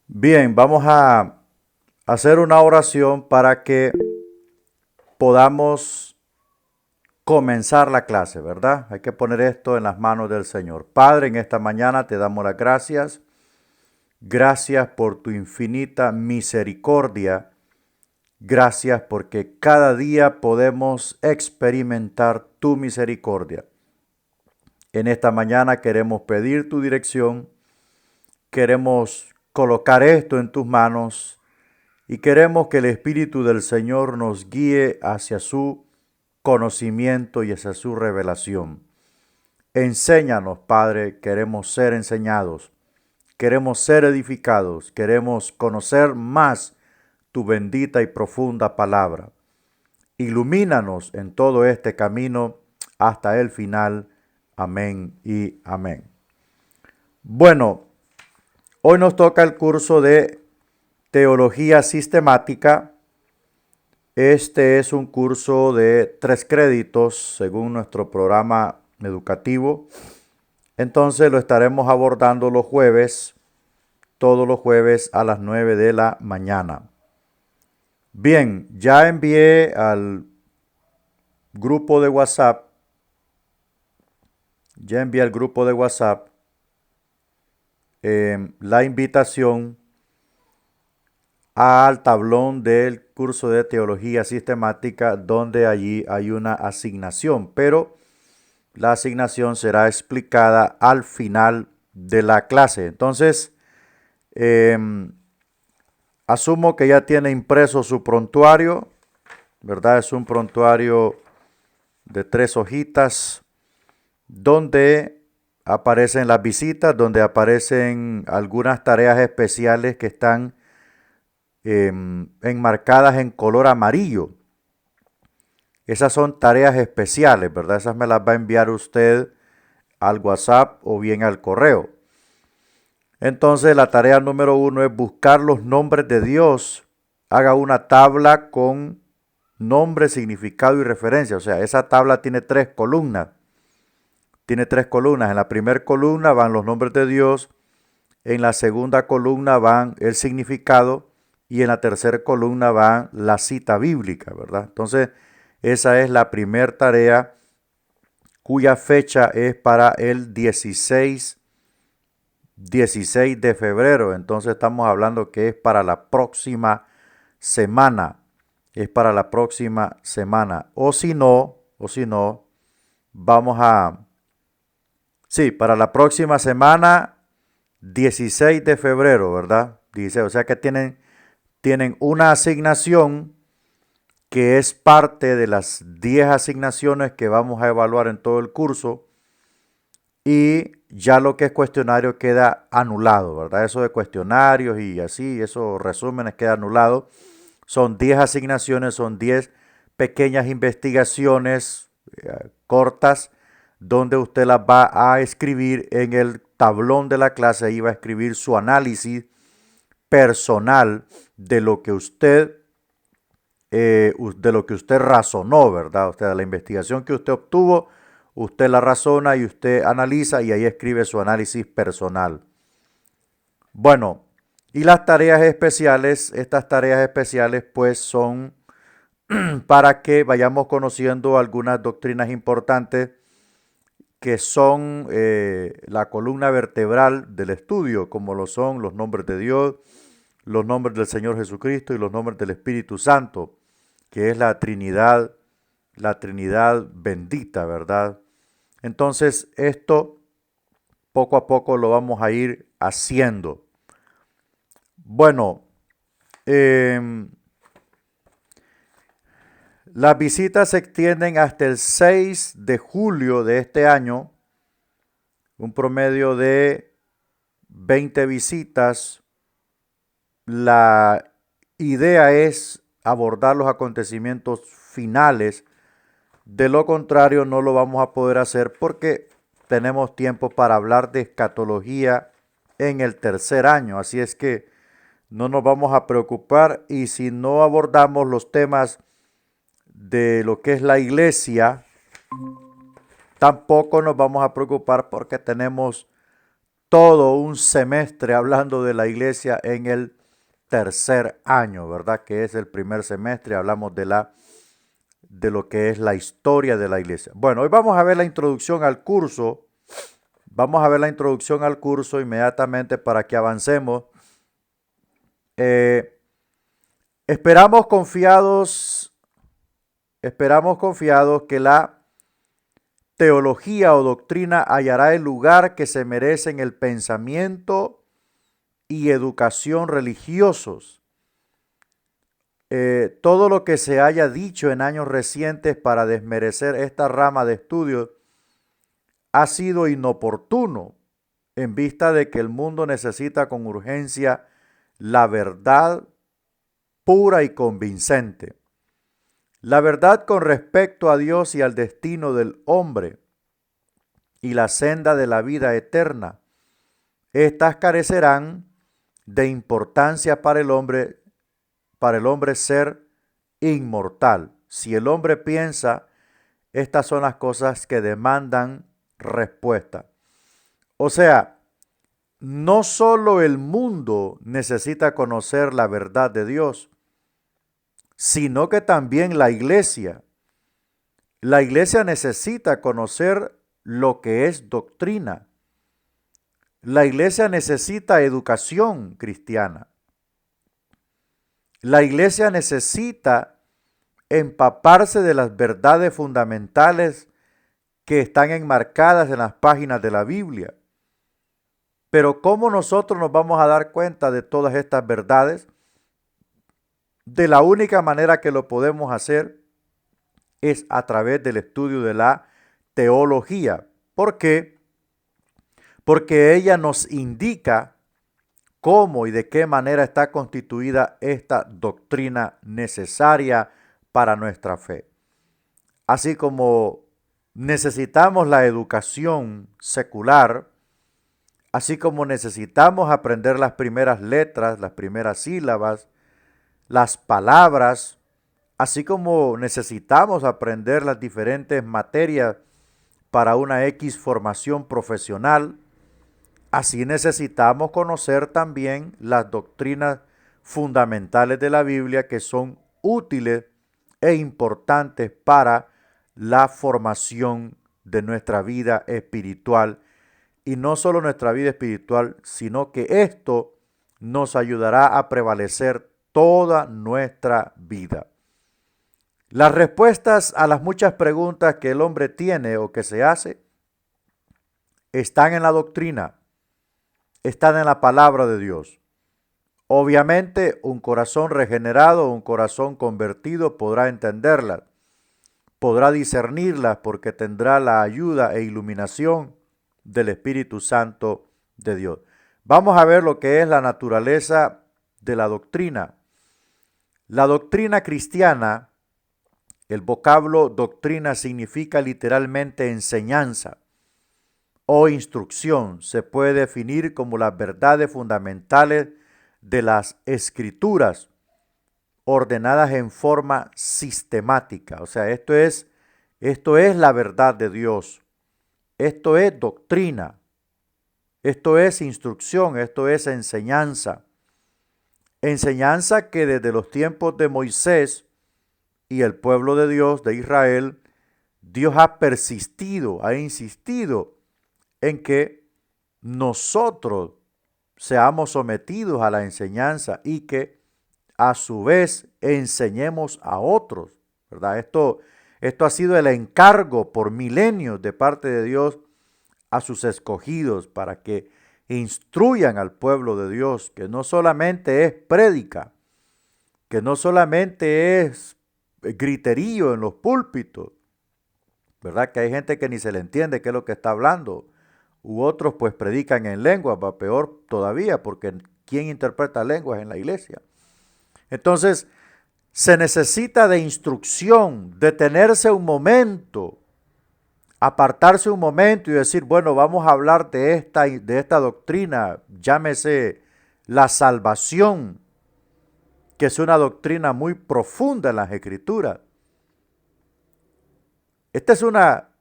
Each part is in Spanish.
Bien, vamos a hacer una oración para que podamos comenzar la clase, ¿verdad? Hay que poner esto en las manos del Señor. Padre, en esta mañana te damos las gracias. Gracias por tu infinita misericordia. Gracias porque cada día podemos experimentar tu misericordia. En esta mañana queremos pedir tu dirección. Queremos colocar esto en tus manos y queremos que el Espíritu del Señor nos guíe hacia su conocimiento y hacia su revelación. Enséñanos, Padre, queremos ser enseñados, queremos ser edificados, queremos conocer más tu bendita y profunda palabra. Ilumínanos en todo este camino hasta el final. Amén y amén. Bueno, hoy nos toca el curso de Teología Sistemática. Este es un curso de 3 créditos según nuestro programa educativo. Entonces lo estaremos abordando los jueves, todos los jueves a las 9 de la mañana. Bien, ya envié al grupo de WhatsApp, la invitación al tablón del curso de teología sistemática, donde allí hay una asignación, pero la asignación será explicada al final de la clase. Entonces, asumo que ya tiene impreso su prontuario, ¿verdad? Es un prontuario de 3 hojitas donde aparecen las visitas, donde aparecen algunas tareas especiales que están enmarcadas en color amarillo. Esas son tareas especiales, ¿verdad? Esas me las va a enviar usted al WhatsApp o bien al correo. Entonces la tarea número 1 es buscar los nombres de Dios. Haga una tabla con nombre, significado y referencia. O sea, esa tabla tiene 3 columnas. Tiene 3 columnas. En la primera columna van los nombres de Dios. En la segunda columna van el significado. Y en la tercera columna van la cita bíblica, ¿verdad? Entonces, esa es la primera tarea cuya fecha es para el 16 de febrero. Entonces estamos hablando que es para la próxima semana. Es para la próxima semana. O si no, vamos a... Sí, para la próxima semana, 16 de febrero, ¿verdad? 16, o sea que tienen una asignación que es parte de las 10 asignaciones que vamos a evaluar en todo el curso, y ya lo que es cuestionario queda anulado, ¿verdad? Eso de cuestionarios y así, esos resúmenes queda anulado. Son 10 asignaciones, son 10 pequeñas investigaciones cortas, donde usted las va a escribir en el tablón de la clase. Ahí va a escribir su análisis personal de lo que usted razonó, ¿verdad? O sea, la investigación que usted obtuvo, usted la razona y usted analiza y ahí escribe su análisis personal. Bueno, y las tareas especiales, estas tareas especiales pues son para que vayamos conociendo algunas doctrinas importantes que son la columna vertebral del estudio, como lo son los nombres de Dios, los nombres del Señor Jesucristo y los nombres del Espíritu Santo, que es la Trinidad bendita, ¿verdad? Entonces, esto poco a poco lo vamos a ir haciendo. Bueno, eh, las visitas se extienden hasta el 6 de julio de este año, un promedio de 20 visitas. La idea es abordar los acontecimientos finales. De lo contrario, no lo vamos a poder hacer porque tenemos tiempo para hablar de escatología en el tercer año. Así es que no nos vamos a preocupar, y si no abordamos los temas de lo que es la iglesia, tampoco nos vamos a preocupar porque tenemos todo un semestre hablando de la iglesia en el tercer año, ¿verdad? Que es el primer semestre, hablamos de lo que es la historia de la iglesia. Bueno, hoy vamos a ver la introducción al curso. Vamos a ver la introducción al curso inmediatamente para que avancemos. Eh, esperamos confiados que la teología o doctrina hallará el lugar que se merece en el pensamiento y educación religiosos. Todo lo que se haya dicho en años recientes para desmerecer esta rama de estudios ha sido inoportuno en vista de que el mundo necesita con urgencia la verdad pura y convincente. La verdad con respecto a Dios y al destino del hombre y la senda de la vida eterna. Estas carecerán de importancia para el hombre ser inmortal. Si el hombre piensa, estas son las cosas que demandan respuesta. O sea, no solo el mundo necesita conocer la verdad de Dios, sino que también la iglesia. La iglesia necesita conocer lo que es doctrina. La iglesia necesita educación cristiana. La iglesia necesita empaparse de las verdades fundamentales que están enmarcadas en las páginas de la Biblia. Pero ¿cómo nosotros nos vamos a dar cuenta de todas estas verdades? De la única manera que lo podemos hacer es a través del estudio de la teología. ¿Por qué? Porque ella nos indica cómo y de qué manera está constituida esta doctrina necesaria para nuestra fe. Así como necesitamos la educación secular, así como necesitamos aprender las primeras letras, las primeras sílabas, las palabras, así como necesitamos aprender las diferentes materias para una X formación profesional, así necesitamos conocer también las doctrinas fundamentales de la Biblia que son útiles e importantes para la formación de nuestra vida espiritual. Y no solo nuestra vida espiritual, sino que esto nos ayudará a prevalecer toda nuestra vida. Las respuestas a las muchas preguntas que el hombre tiene o que se hace están en la doctrina, están en la palabra de Dios. Obviamente, un corazón regenerado, un corazón convertido podrá entenderlas, podrá discernirlas porque tendrá la ayuda e iluminación del Espíritu Santo de Dios. Vamos a ver lo que es la naturaleza de la doctrina. La doctrina cristiana, el vocablo doctrina significa literalmente enseñanza o instrucción. Se puede definir como las verdades fundamentales de las escrituras ordenadas en forma sistemática. O sea, esto es la verdad de Dios. Esto es doctrina. Esto es instrucción, esto es enseñanza. Enseñanza que desde los tiempos de Moisés y el pueblo de Dios, de Israel, Dios ha persistido, ha insistido en que nosotros seamos sometidos a la enseñanza y que a su vez enseñemos a otros, ¿verdad? Esto ha sido el encargo por milenios de parte de Dios a sus escogidos para que instruyan al pueblo de Dios, que no solamente es prédica, que no solamente es griterío en los púlpitos, ¿verdad? Que hay gente que ni se le entiende qué es lo que está hablando, u otros pues predican en lenguas, va peor todavía, porque ¿quién interpreta lenguas en la iglesia? Entonces, se necesita de instrucción, detenerse un momento, apartarse un momento y decir, bueno, vamos a hablar de esta doctrina, llámese la salvación, que es una doctrina muy profunda en las Escrituras. Esta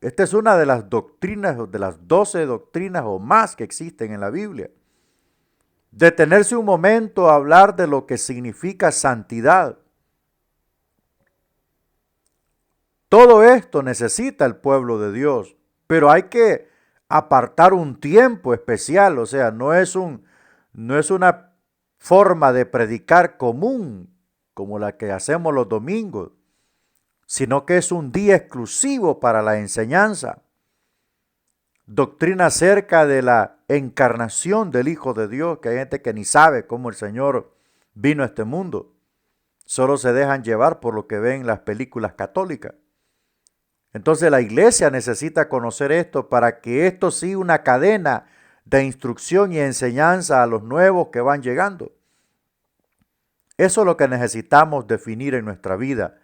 Esta es una de las doctrinas, de las 12 doctrinas o más que existen en la Biblia. Detenerse un momento a hablar de lo que significa santidad. Todo esto necesita el pueblo de Dios, pero hay que apartar un tiempo especial, o sea, no es una forma de predicar común como la que hacemos los domingos, sino que es un día exclusivo para la enseñanza. Doctrina acerca de la encarnación del Hijo de Dios, que hay gente que ni sabe cómo el Señor vino a este mundo. Solo se dejan llevar por lo que ven en las películas católicas. Entonces la iglesia necesita conocer esto para que esto siga una cadena de instrucción y enseñanza a los nuevos que van llegando. Eso es lo que necesitamos definir en nuestra vida.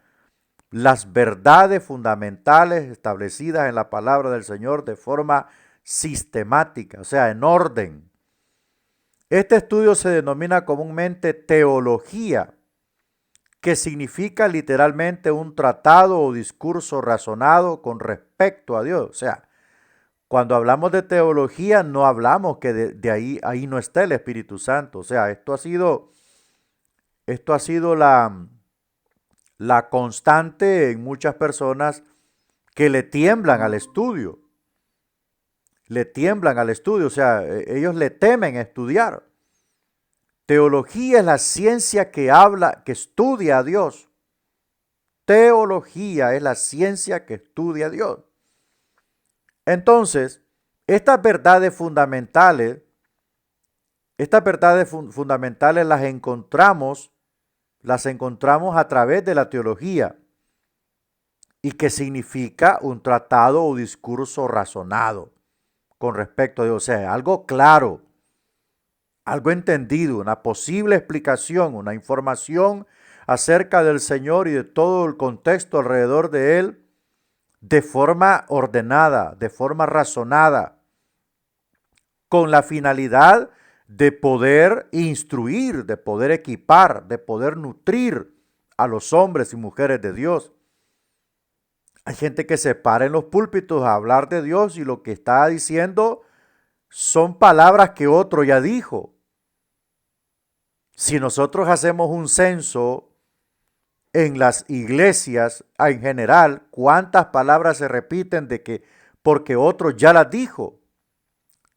Las verdades fundamentales establecidas en la palabra del Señor de forma sistemática, o sea, en orden. Este estudio se denomina comúnmente teología, que significa literalmente un tratado o discurso razonado con respecto a Dios. O sea, cuando hablamos de teología no hablamos que de ahí no está el Espíritu Santo. O sea, esto ha sido la constante en muchas personas que le tiemblan al estudio. Le tiemblan al estudio, o sea, ellos le temen estudiar. Teología es la ciencia que habla, que estudia a Dios. Teología es la ciencia que estudia a Dios. Entonces, estas verdades fundamentales las encontramos a través de la teología. ¿Y qué significa un tratado o discurso razonado con respecto a Dios? O sea, algo claro, algo entendido, una posible explicación, una información acerca del Señor y de todo el contexto alrededor de Él de forma ordenada, de forma razonada, con la finalidad de poder instruir, de poder equipar, de poder nutrir a los hombres y mujeres de Dios. Hay gente que se para en los púlpitos a hablar de Dios y lo que está diciendo son palabras que otro ya dijo. Si nosotros hacemos un censo en las iglesias en general, ¿cuántas palabras se repiten de que porque otro ya las dijo?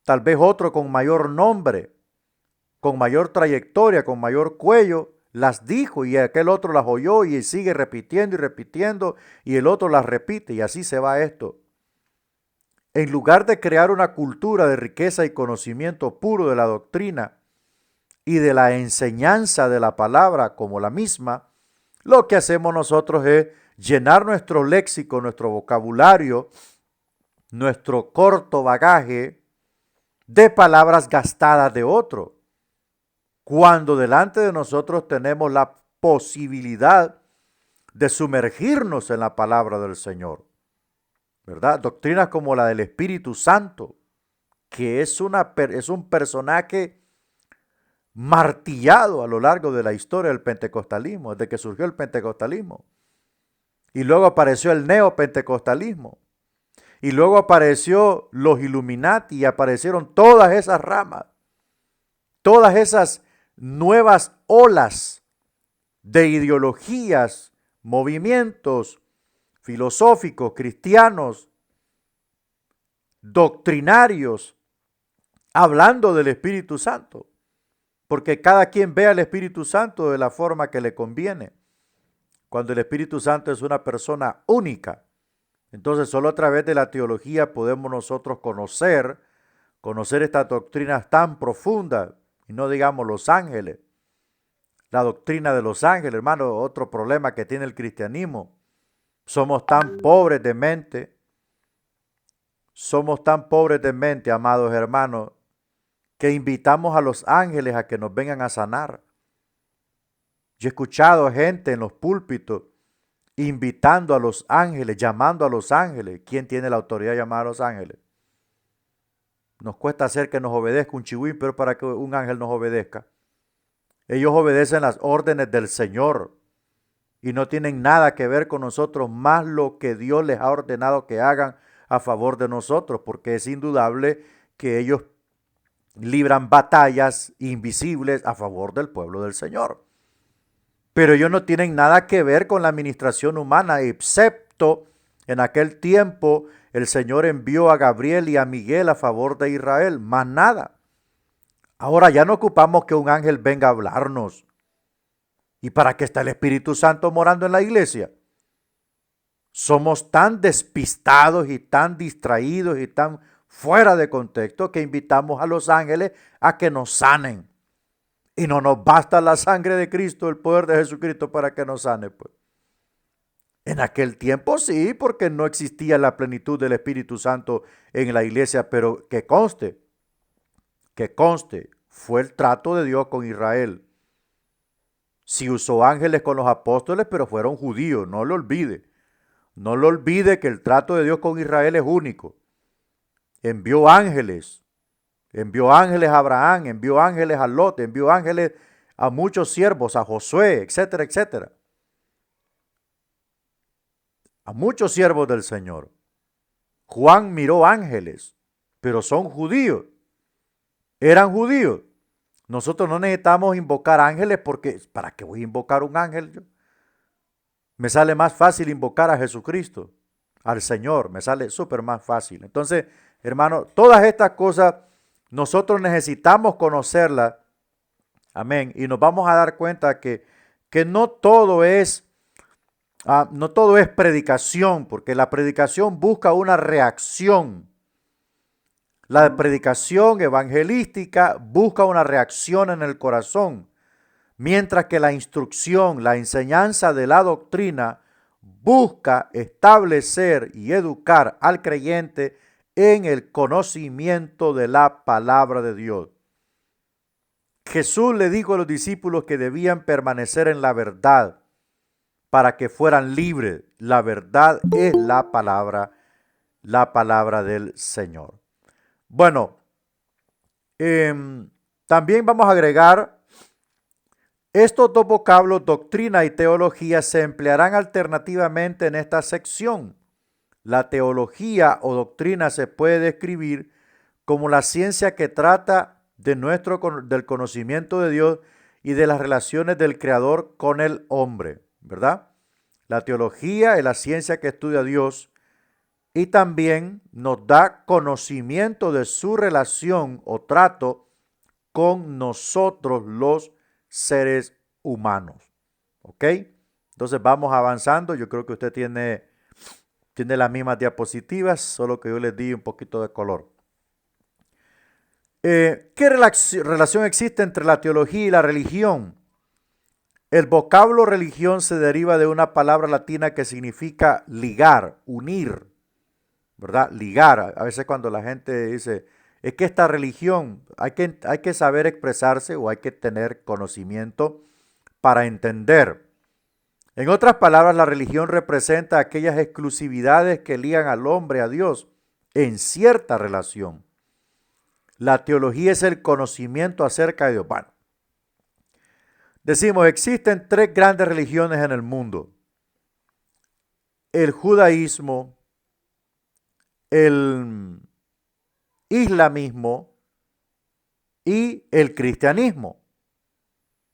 Tal vez otro con mayor nombre, con mayor trayectoria, con mayor cuello, las dijo y aquel otro las oyó y sigue repitiendo y repitiendo y el otro las repite y así se va esto. En lugar de crear una cultura de riqueza y conocimiento puro de la doctrina y de la enseñanza de la palabra como la misma, lo que hacemos nosotros es llenar nuestro léxico, nuestro vocabulario, nuestro corto bagaje de palabras gastadas de otro, cuando delante de nosotros tenemos la posibilidad de sumergirnos en la palabra del Señor, ¿verdad? Doctrinas como la del Espíritu Santo, que es un personaje martillado a lo largo de la historia del pentecostalismo, desde que surgió el pentecostalismo. Y luego apareció el neopentecostalismo. Y luego apareció los Illuminati y aparecieron todas esas ramas, todas esas nuevas olas de ideologías, movimientos filosóficos, cristianos, doctrinarios, hablando del Espíritu Santo. Porque cada quien ve al Espíritu Santo de la forma que le conviene. Cuando el Espíritu Santo es una persona única. Entonces solo a través de la teología podemos nosotros conocer estas doctrinas tan profundas. Y no digamos los ángeles. La doctrina de los ángeles, hermano, otro problema que tiene el cristianismo. Somos tan pobres de mente. Somos tan pobres de mente, amados hermanos, que invitamos a los ángeles a que nos vengan a sanar. Yo he escuchado a gente en los púlpitos invitando a los ángeles, llamando a los ángeles. ¿Quién tiene la autoridad de llamar a los ángeles? Nos cuesta hacer que nos obedezca un chihuín, pero para que un ángel nos obedezca. Ellos obedecen las órdenes del Señor y no tienen nada que ver con nosotros más lo que Dios les ha ordenado que hagan a favor de nosotros, porque es indudable que ellos libran batallas invisibles a favor del pueblo del Señor. Pero ellos no tienen nada que ver con la administración humana, excepto en aquel tiempo el Señor envió a Gabriel y a Miguel a favor de Israel, más nada. Ahora ya no ocupamos que un ángel venga a hablarnos. ¿Y para qué está el Espíritu Santo morando en la iglesia? Somos tan despistados y tan distraídos y tan fuera de contexto que invitamos a los ángeles a que nos sanen. Y no nos basta la sangre de Cristo, el poder de Jesucristo para que nos sane, pues. En aquel tiempo sí, porque no existía la plenitud del Espíritu Santo en la iglesia, pero que conste, fue el trato de Dios con Israel. Sí usó ángeles con los apóstoles, pero fueron judíos, no lo olvide. No lo olvide que el trato de Dios con Israel es único. Envió ángeles a Abraham, envió ángeles a Lot, envió ángeles a muchos siervos, a Josué, etcétera, etcétera. A muchos siervos del Señor. Juan miró ángeles, pero son judíos. Eran judíos. Nosotros no necesitamos invocar ángeles porque, ¿para qué voy a invocar un ángel yo? Me sale más fácil invocar a Jesucristo, al Señor, me sale súper más fácil. Entonces, hermano, todas estas cosas nosotros necesitamos conocerlas, amén, y nos vamos a dar cuenta que no todo es predicación, porque la predicación busca una reacción. La predicación evangelística busca una reacción en el corazón, mientras que la instrucción, la enseñanza de la doctrina busca establecer y educar al creyente en el conocimiento de la palabra de Dios. Jesús le dijo a los discípulos que debían permanecer en la verdad para que fueran libres. La verdad es la palabra del Señor. Bueno, también vamos a agregar estos dos vocablos, doctrina y teología, se emplearán alternativamente en esta sección. La teología o doctrina se puede describir como la ciencia que trata del conocimiento de Dios y de las relaciones del Creador con el hombre, ¿verdad? La teología es la ciencia que estudia a Dios y también nos da conocimiento de su relación o trato con nosotros los seres humanos. ¿Ok? Entonces vamos avanzando. Yo creo que usted tiene las mismas diapositivas, solo que yo les di un poquito de color. ¿Qué relación existe entre la teología y la religión? El vocablo religión se deriva de una palabra latina que significa ligar, unir, ¿verdad? Ligar. A veces cuando la gente dice, es que esta religión hay que saber expresarse o hay que tener conocimiento para entender. En otras palabras, la religión representa aquellas exclusividades que ligan al hombre a Dios en cierta relación. La teología es el conocimiento acerca de Dios. Bueno, decimos, existen tres grandes religiones en el mundo. El judaísmo, el islamismo y el cristianismo.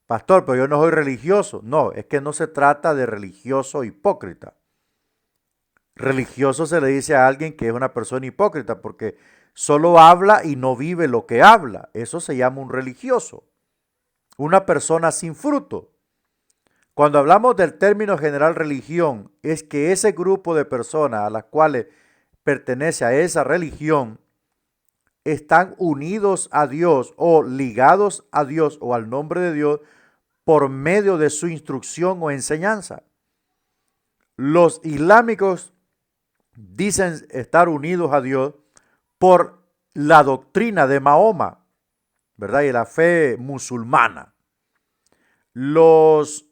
Pastor, pero yo no soy religioso. No, es que no se trata de religioso hipócrita. Religioso se le dice a alguien que es una persona hipócrita porque solo habla y no vive lo que habla. Eso se llama un religioso. Una persona sin fruto. Cuando hablamos del término general religión, es que ese grupo de personas a las cuales pertenece a esa religión están unidos a Dios o ligados a Dios o al nombre de Dios por medio de su instrucción o enseñanza. Los islámicos dicen estar unidos a Dios por la doctrina de Mahoma, ¿verdad? Y la fe musulmana. Los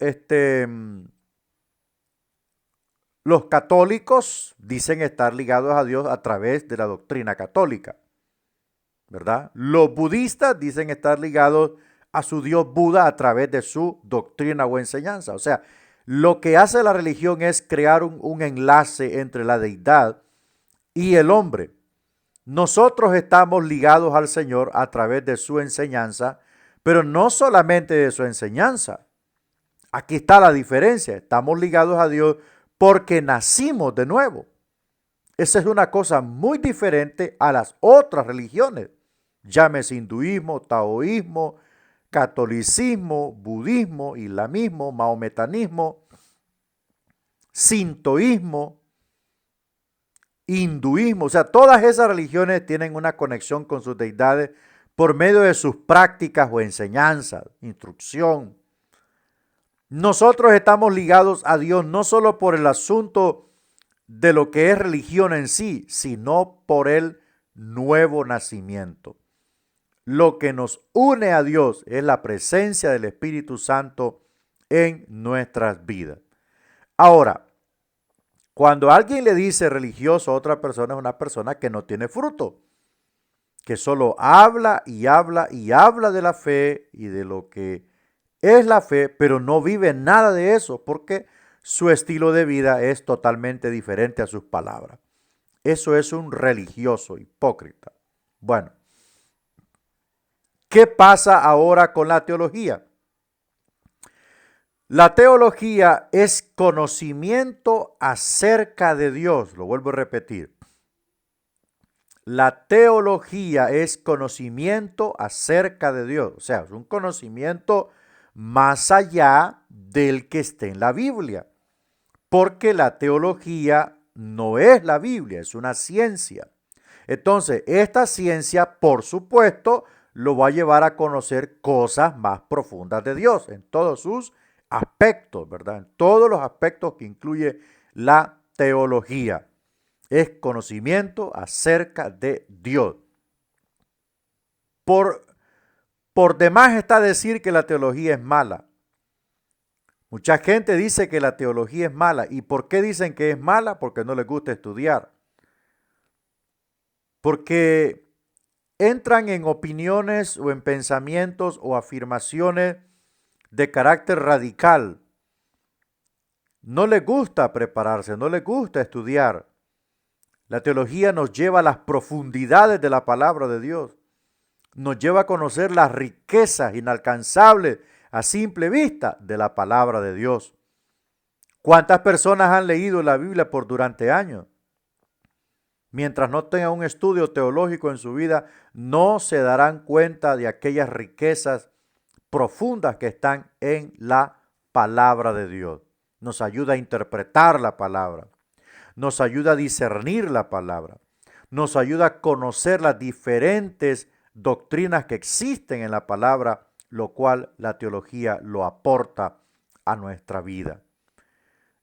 católicos dicen estar ligados a Dios a través de la doctrina católica, ¿verdad? Los budistas dicen estar ligados a su Dios Buda a través de su doctrina o enseñanza. O sea, lo que hace la religión es crear un enlace entre la deidad y el hombre. Nosotros estamos ligados al Señor a través de su enseñanza, pero no solamente de su enseñanza. Aquí está la diferencia. Estamos ligados a Dios porque nacimos de nuevo. Esa es una cosa muy diferente a las otras religiones. Llámese hinduismo, taoísmo, catolicismo, budismo, islamismo, maometanismo, sintoísmo, hinduismo. O sea, todas esas religiones tienen una conexión con sus deidades por medio de sus prácticas o enseñanzas, instrucción. Nosotros estamos ligados a Dios no solo por el asunto de lo que es religión en sí, sino por el nuevo nacimiento. Lo que nos une a Dios es la presencia del Espíritu Santo en nuestras vidas. Ahora, cuando alguien le dice religioso a otra persona, es una persona que no tiene fruto, que solo habla y habla y habla de la fe y de lo que es la fe, pero no vive nada de eso porque su estilo de vida es totalmente diferente a sus palabras. Eso es un religioso hipócrita. Bueno, ¿qué pasa ahora con la teología? La teología es conocimiento acerca de Dios. Lo vuelvo a repetir. La teología es conocimiento acerca de Dios. O sea, es un conocimiento más allá del que esté en la Biblia. Porque la teología no es la Biblia, es una ciencia. Entonces, esta ciencia, por supuesto, lo va a llevar a conocer cosas más profundas de Dios en todos sus aspectos, ¿verdad? En todos los aspectos que incluye la teología. Es conocimiento acerca de Dios. Por demás está decir que la teología es mala. Mucha gente dice que la teología es mala. ¿Y por qué dicen que es mala? Porque no les gusta estudiar. Porque entran en opiniones o en pensamientos o afirmaciones de carácter radical. No les gusta prepararse, no les gusta estudiar. La teología nos lleva a las profundidades de la palabra de Dios. Nos lleva a conocer las riquezas inalcanzables a simple vista de la palabra de Dios. ¿Cuántas personas han leído la Biblia por durante años? Mientras no tengan un estudio teológico en su vida, no se darán cuenta de aquellas riquezas profundas que están en la palabra de Dios. Nos ayuda a interpretar la palabra, nos ayuda a discernir la palabra, nos ayuda a conocer las diferentes doctrinas que existen en la palabra, lo cual la teología lo aporta a nuestra vida.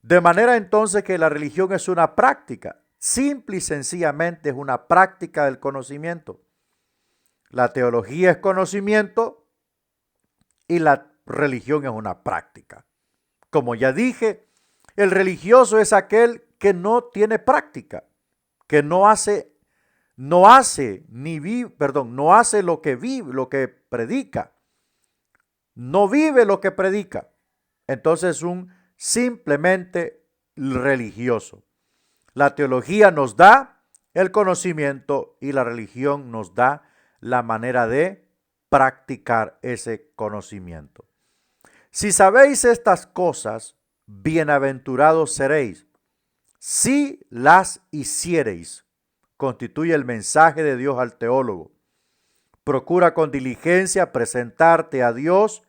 De manera entonces que la religión es una práctica, simple y sencillamente es una práctica del conocimiento. La teología es conocimiento y la religión es una práctica. Como ya dije, el religioso es aquel que no tiene práctica, que no hace lo que vive, lo que predica. No vive lo que predica. Entonces es un simplemente religioso. La teología nos da el conocimiento y la religión nos da la manera de practicar ese conocimiento. Si sabéis estas cosas, bienaventurados seréis. Si las hiciereis, constituye el mensaje de Dios al teólogo. Procura con diligencia presentarte a Dios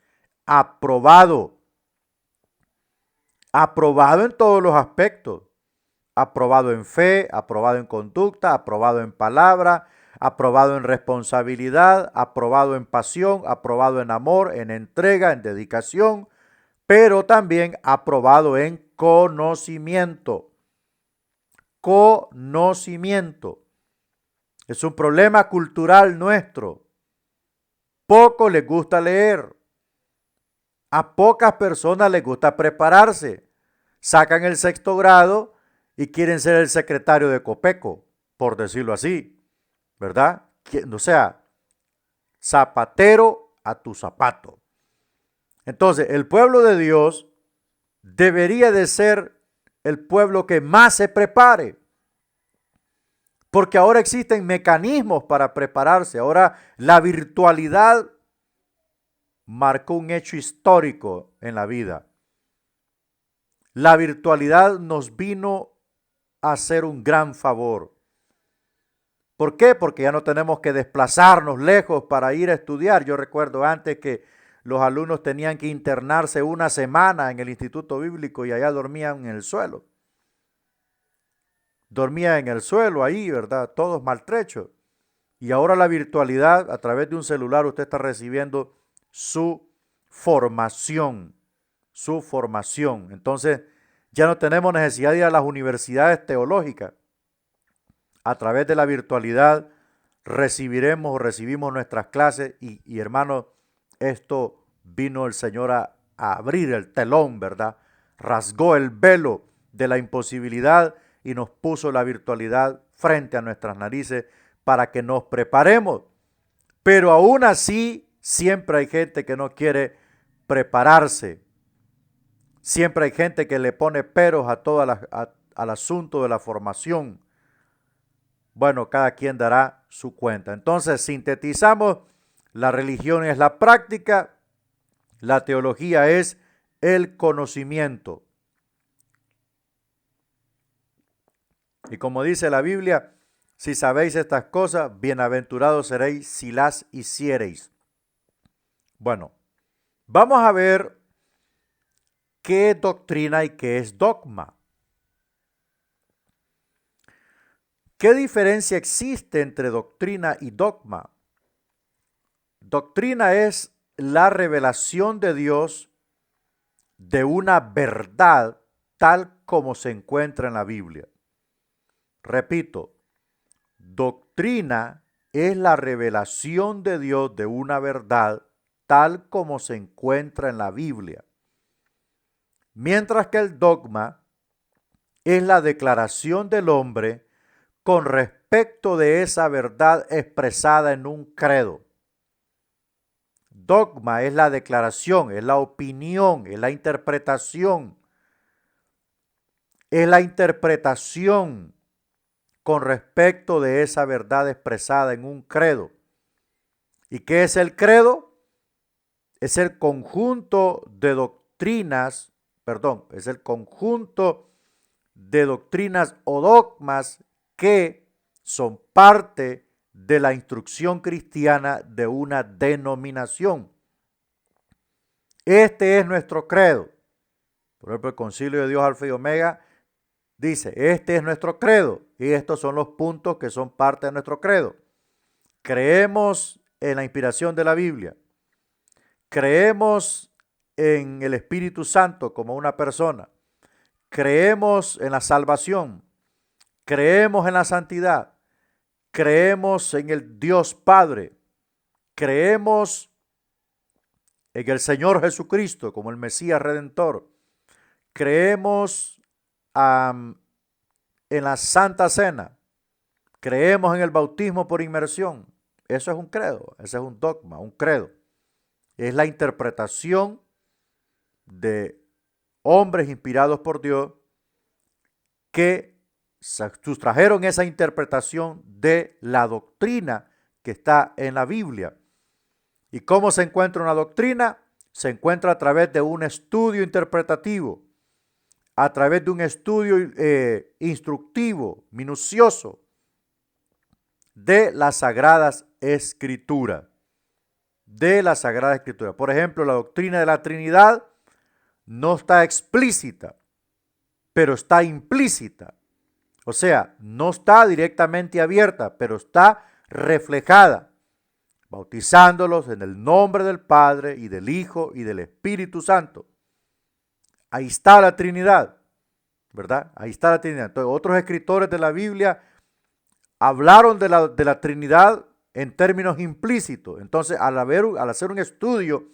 aprobado. Aprobado en todos los aspectos. Aprobado en fe, aprobado en conducta, aprobado en palabra, aprobado en responsabilidad, aprobado en pasión, aprobado en amor, en entrega, en dedicación, pero también aprobado en conocimiento. Conocimiento. Es un problema cultural nuestro. Poco les gusta leer. A pocas personas les gusta prepararse. Sacan el sexto grado y quieren ser el secretario de Copeco, por decirlo así, ¿verdad? O sea, zapatero a tu zapato. Entonces, el pueblo de Dios debería de ser el pueblo que más se prepare. Porque ahora existen mecanismos para prepararse. Ahora la virtualidad marcó un hecho histórico en la vida. La virtualidad nos vino a hacer un gran favor. ¿Por qué? Porque ya no tenemos que desplazarnos lejos para ir a estudiar. Yo recuerdo antes que los alumnos tenían que internarse una semana en el Instituto Bíblico y allá dormían en el suelo. Dormían en el suelo ahí, ¿verdad? Todos maltrechos. Y ahora la virtualidad, a través de un celular, usted está recibiendo su formación. Su formación. Entonces, ya no tenemos necesidad de ir a las universidades teológicas. A través de la virtualidad recibiremos o recibimos nuestras clases y hermanos, esto vino el Señor a abrir el telón, ¿verdad? Rasgó el velo de la imposibilidad y nos puso la virtualidad frente a nuestras narices para que nos preparemos. Pero aún así, siempre hay gente que no quiere prepararse. Siempre hay gente que le pone peros a al asunto de la formación. Bueno, cada quien dará su cuenta. Entonces, sintetizamos, la religión es la práctica, la teología es el conocimiento. Y como dice la Biblia, si sabéis estas cosas, bienaventurados seréis si las hiciereis. Bueno, vamos a ver qué es doctrina y qué es dogma. ¿Qué diferencia existe entre doctrina y dogma? Doctrina es la revelación de Dios de una verdad tal como se encuentra en la Biblia. Repito, doctrina es la revelación de Dios de una verdad tal como se encuentra en la Biblia. Mientras que el dogma es la declaración del hombre con respecto de esa verdad expresada en un credo. Dogma es la declaración, es la opinión, es la interpretación. Es la interpretación con respecto de esa verdad expresada en un credo. ¿Y qué es el credo? Es el conjunto de doctrinas, es el conjunto de doctrinas o dogmas que son parte de la instrucción cristiana de una denominación. Este es nuestro credo. Por ejemplo, el Concilio de Dios Alfa y Omega dice, este es nuestro credo y estos son los puntos que son parte de nuestro credo. Creemos en la inspiración de la Biblia. Creemos en el Espíritu Santo como una persona. Creemos en la salvación. Creemos en la santidad. Creemos en el Dios Padre. Creemos en el Señor Jesucristo como el Mesías Redentor. Creemos en la Santa Cena. Creemos en el bautismo por inmersión. Eso es un credo, ese es un dogma, un credo. Es la interpretación de hombres inspirados por Dios que sustrajeron esa interpretación de la doctrina que está en la Biblia. ¿Y cómo se encuentra una doctrina? Se encuentra a través de un estudio interpretativo, a través de un estudio instructivo, minucioso de las Sagradas Escrituras. De la Sagrada Escritura. Por ejemplo, la doctrina de la Trinidad no está explícita, pero está implícita. O sea, no está directamente abierta, pero está reflejada, bautizándolos en el nombre del Padre y del Hijo y del Espíritu Santo. Ahí está la Trinidad, ¿verdad? Ahí está la Trinidad. Entonces, otros escritores de la Biblia hablaron de la Trinidad en términos implícitos. Entonces, al hacer un estudio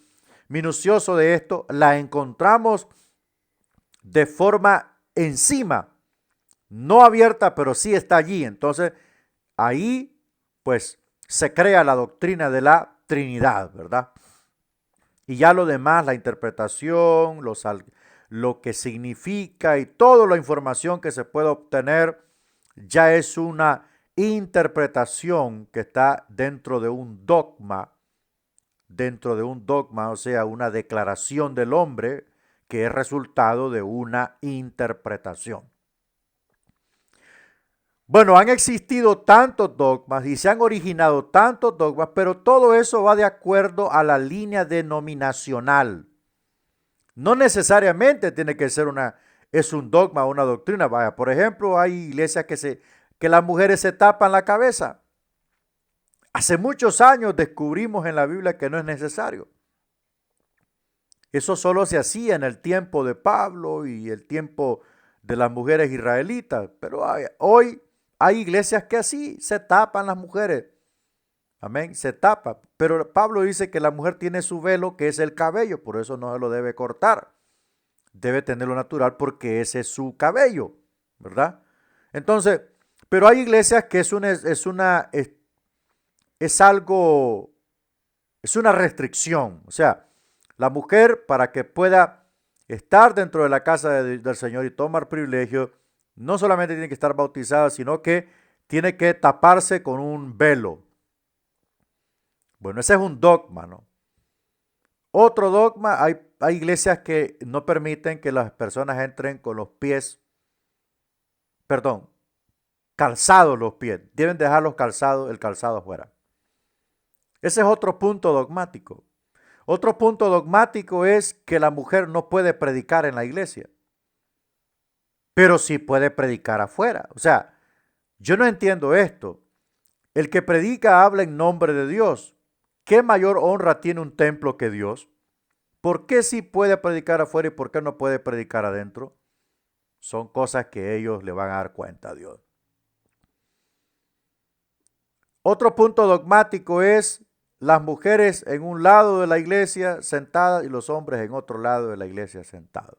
minucioso de esto, la encontramos de forma encima, no abierta, pero sí está allí. Entonces, ahí, pues, se crea la doctrina de la Trinidad, ¿verdad? Y ya lo demás, la interpretación, lo que significa y toda la información que se puede obtener, ya es una interpretación que está dentro de un dogma, o sea, una declaración del hombre que es resultado de una interpretación. Bueno, han existido tantos dogmas y se han originado tantos dogmas, pero todo eso va de acuerdo a la línea denominacional. No necesariamente tiene que ser es un dogma o una doctrina. Vaya, por ejemplo, hay iglesias que las mujeres se tapan la cabeza. Hace muchos años descubrimos en la Biblia que no es necesario. Eso solo se hacía en el tiempo de Pablo y el tiempo de las mujeres israelitas. Pero hoy hay iglesias que así se tapan las mujeres. Amén, se tapa. Pero Pablo dice que la mujer tiene su velo, que es el cabello, por eso no se lo debe cortar. Debe tenerlo natural porque ese es su cabello, ¿verdad? Entonces, pero hay iglesias que es algo, es una restricción. O sea, la mujer para que pueda estar dentro de la casa del Señor y tomar privilegio, no solamente tiene que estar bautizada, sino que tiene que taparse con un velo. Bueno, ese es un dogma, ¿no? Otro dogma, hay iglesias que no permiten que las personas entren con los pies, perdón, calzados los pies. Deben dejar el calzado afuera. Ese es otro punto dogmático. Otro punto dogmático es que la mujer no puede predicar en la iglesia, pero sí puede predicar afuera. O sea, yo no entiendo esto. El que predica habla en nombre de Dios. ¿Qué mayor honra tiene un templo que Dios? ¿Por qué sí puede predicar afuera y por qué no puede predicar adentro? Son cosas que ellos le van a dar cuenta a Dios. Otro punto dogmático es las mujeres en un lado de la iglesia sentadas y los hombres en otro lado de la iglesia sentados.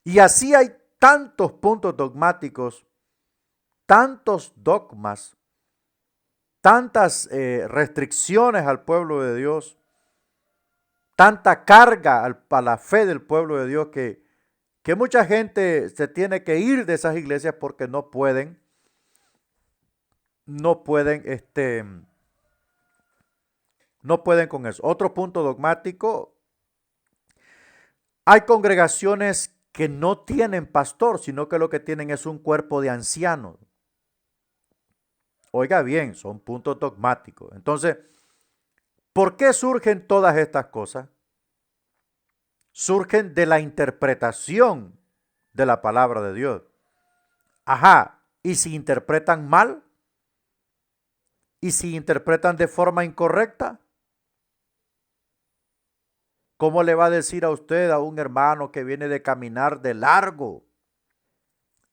Y así hay tantos puntos dogmáticos, tantos dogmas, tantas restricciones al pueblo de Dios, tanta carga a la fe del pueblo de Dios que mucha gente se tiene que ir de esas iglesias porque no pueden con eso. Otro punto dogmático, hay congregaciones que no tienen pastor, sino que lo que tienen es un cuerpo de ancianos. Oiga bien, son puntos dogmáticos. Entonces, ¿por qué surgen todas estas cosas? Surgen de la interpretación de la palabra de Dios. Ajá, ¿y si interpretan mal? ¿Y si interpretan de forma incorrecta? ¿Cómo le va a decir a usted a un hermano que viene de caminar de largo?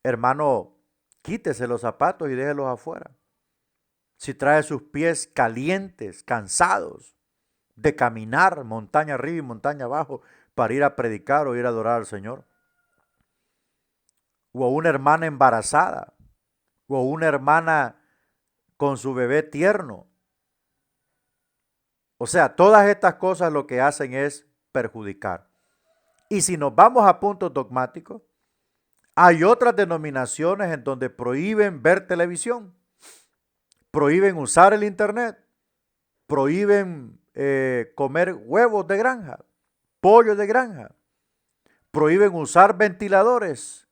Hermano, quítese los zapatos y déjelos afuera. Si trae sus pies calientes, cansados de caminar montaña arriba y montaña abajo para ir a predicar o ir a adorar al Señor. O a una hermana embarazada, o a una hermana con su bebé tierno. O sea, todas estas cosas lo que hacen es perjudicar. Y si nos vamos a puntos dogmáticos, hay otras denominaciones en donde prohíben ver televisión, prohíben usar el internet, prohíben comer huevos de granja, pollo de granja, prohíben usar ventiladores.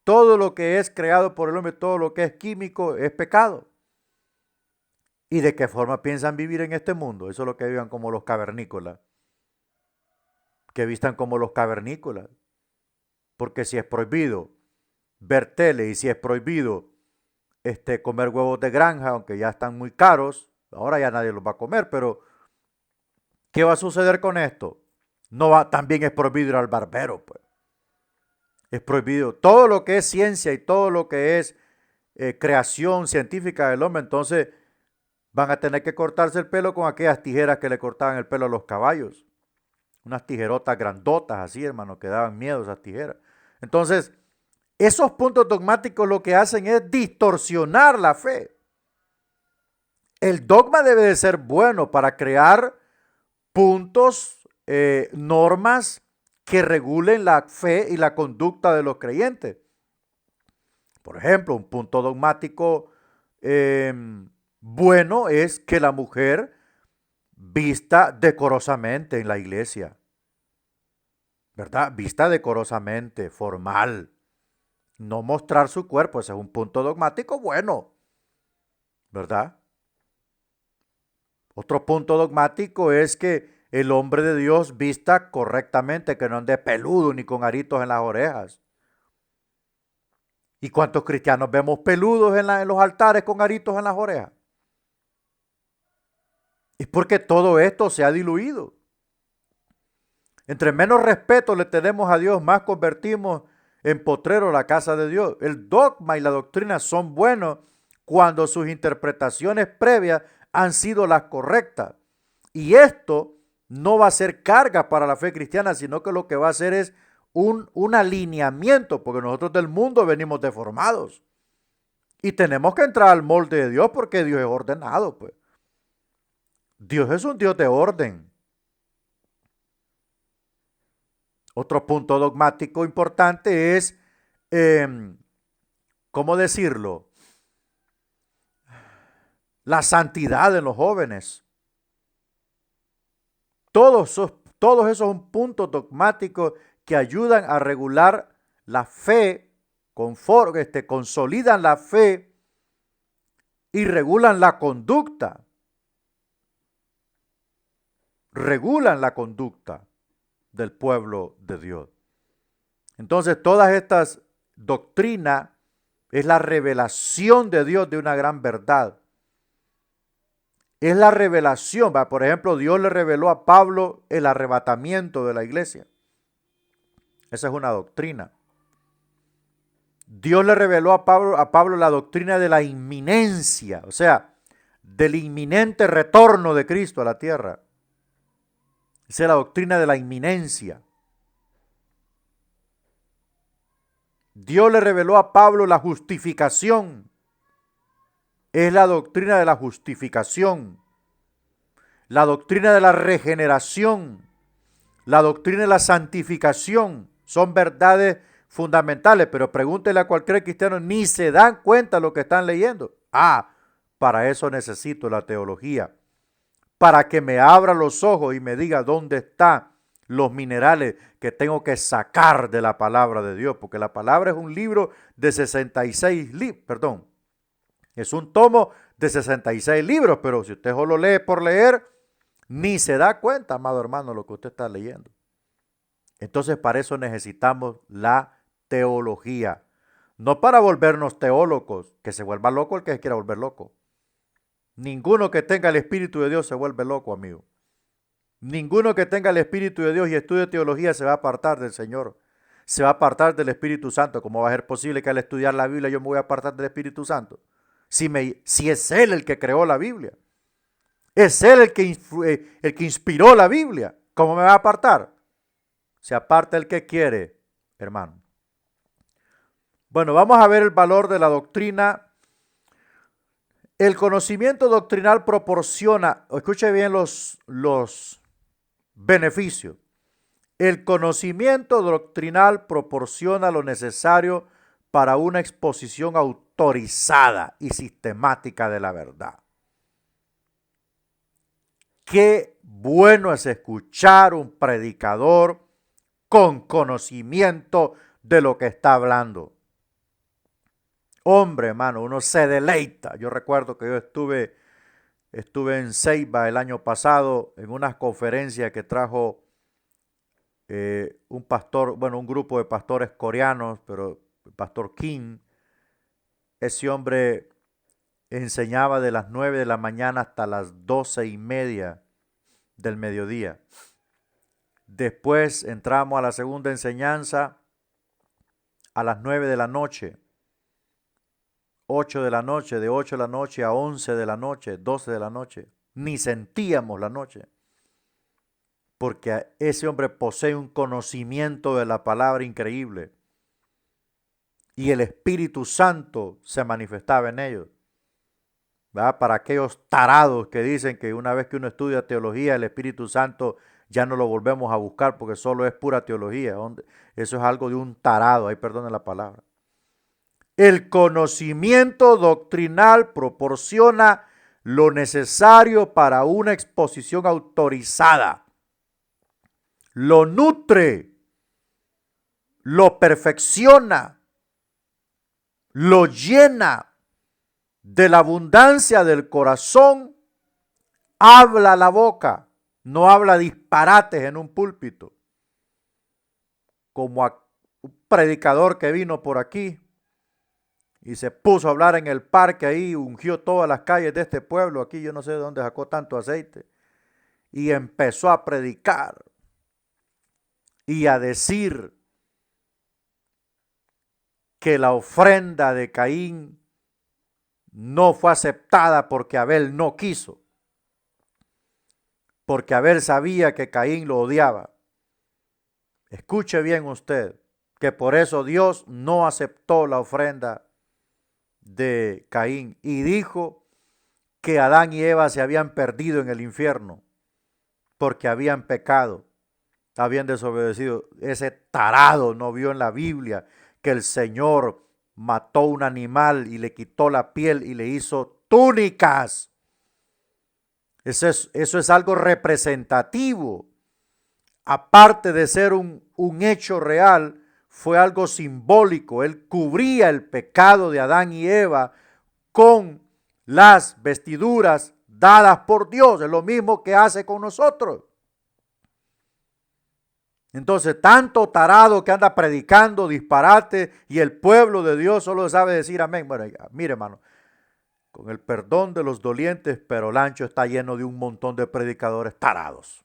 Todo lo que es creado por el hombre, todo lo que es químico es pecado. ¿Y de qué forma piensan vivir en este mundo? Eso es lo que vivan como los cavernícolas. Que vistan como los cavernícolas. Porque si es prohibido ver tele y si es prohibido comer huevos de granja, aunque ya están muy caros, ahora ya nadie los va a comer, pero ¿qué va a suceder con esto? También es prohibido ir al barbero, pues. Es prohibido todo lo que es ciencia y todo lo que es creación científica del hombre, entonces van a tener que cortarse el pelo con aquellas tijeras que le cortaban el pelo a los caballos. Unas tijerotas grandotas así, hermano, que daban miedo esas tijeras. Entonces, esos puntos dogmáticos lo que hacen es distorsionar la fe. El dogma debe de ser bueno para crear puntos, normas que regulen la fe y la conducta de los creyentes. Por ejemplo, un punto dogmático bueno es que la mujer vista decorosamente en la iglesia, ¿verdad? Vista decorosamente, formal. No mostrar su cuerpo, ese es un punto dogmático bueno, ¿verdad? Otro punto dogmático es que el hombre de Dios vista correctamente, que no ande peludo ni con aritos en las orejas. ¿Y cuántos cristianos vemos peludos en los altares con aritos en las orejas? Es porque todo esto se ha diluido. Entre menos respeto le tenemos a Dios, más convertimos en potrero la casa de Dios. El dogma y la doctrina son buenos cuando sus interpretaciones previas han sido las correctas. Y esto no va a ser carga para la fe cristiana, sino que lo que va a hacer es un alineamiento, porque nosotros del mundo venimos deformados. Y tenemos que entrar al molde de Dios porque Dios es ordenado, pues. Dios es un Dios de orden. Otro punto dogmático importante es, ¿cómo decirlo? La santidad en los jóvenes. Todos esos son puntos dogmáticos que ayudan a regular la fe, consolidan la fe y regulan la conducta. Regulan la conducta del pueblo de Dios. Entonces, todas estas doctrinas es la revelación de Dios de una gran verdad. Es la revelación. Por ejemplo, Dios le reveló a Pablo el arrebatamiento de la iglesia. Esa es una doctrina. Dios le reveló a Pablo la doctrina de la inminencia, o sea, del inminente retorno de Cristo a la tierra. Esa es la doctrina de la inminencia. Dios le reveló a Pablo la justificación. Es la doctrina de la justificación. La doctrina de la regeneración. La doctrina de la santificación. Son verdades fundamentales, pero pregúntele a cualquier cristiano, ni se dan cuenta de lo que están leyendo. Para eso necesito la teología. Para que me abra los ojos y me diga dónde están los minerales que tengo que sacar de la palabra de Dios, porque la palabra es un libro de 66 libros, perdón, es un tomo de 66 libros, pero si usted solo lee por leer, ni se da cuenta, amado hermano, lo que usted está leyendo. Entonces, para eso necesitamos la teología, no para volvernos teólogos, que se vuelva loco el que se quiera volver loco. Ninguno que tenga el Espíritu de Dios se vuelve loco, amigo. Ninguno que tenga el Espíritu de Dios y estudie teología se va a apartar del Señor. Se va a apartar del Espíritu Santo. ¿Cómo va a ser posible que al estudiar la Biblia yo me voy a apartar del Espíritu Santo? Si es Él el que creó la Biblia. Es Él el que inspiró la Biblia. ¿Cómo me va a apartar? Se aparta el que quiere, hermano. Bueno, vamos a ver el valor de la doctrina. El conocimiento doctrinal proporciona, escuche bien los beneficios. El conocimiento doctrinal proporciona lo necesario para una exposición autorizada y sistemática de la verdad. Qué bueno es escuchar un predicador con conocimiento de lo que está hablando. Hombre, hermano, uno se deleita. Yo recuerdo que yo estuve en Ceiba el año pasado en unas conferencias que trajo un pastor, bueno, un grupo de pastores coreanos, pero el pastor Kim. Ese hombre enseñaba de las 9 de la mañana hasta las 12:30 del mediodía. Después entramos a la segunda enseñanza a las 9 de la noche. 8 de la noche, de 8 de la noche a 11 de la noche, 12 de la noche. Ni sentíamos la noche. Porque ese hombre posee un conocimiento de la palabra increíble. Y el Espíritu Santo se manifestaba en ellos. ¿Verdad? Para aquellos tarados que dicen que una vez que uno estudia teología, el Espíritu Santo ya no lo volvemos a buscar porque solo es pura teología. Eso es algo de un tarado, ahí perdone la palabra. El conocimiento doctrinal proporciona lo necesario para una exposición autorizada. Lo nutre, lo perfecciona, lo llena. De la abundancia del corazón habla la boca, no habla disparates en un púlpito. Como a un predicador que vino por aquí y se puso a hablar en el parque ahí, ungió todas las calles de este pueblo, aquí yo no sé de dónde sacó tanto aceite, y empezó a predicar y a decir que la ofrenda de Caín no fue aceptada porque Abel no quiso, porque Abel sabía que Caín lo odiaba. Escuche bien usted, que por eso Dios no aceptó la ofrenda de Caín y dijo que Adán y Eva se habían perdido en el infierno porque habían pecado, habían desobedecido. Ese tarado no vio en la Biblia que el Señor mató un animal y le quitó la piel y le hizo túnicas. Eso es algo representativo. Aparte de ser un hecho real, fue algo simbólico. Él cubría el pecado de Adán y Eva con las vestiduras dadas por Dios. Es lo mismo que hace con nosotros. Entonces, tanto tarado que anda predicando disparate y el pueblo de Dios solo sabe decir amén. Bueno, mire, hermano, con el perdón de los dolientes, pero el ancho está lleno de un montón de predicadores tarados.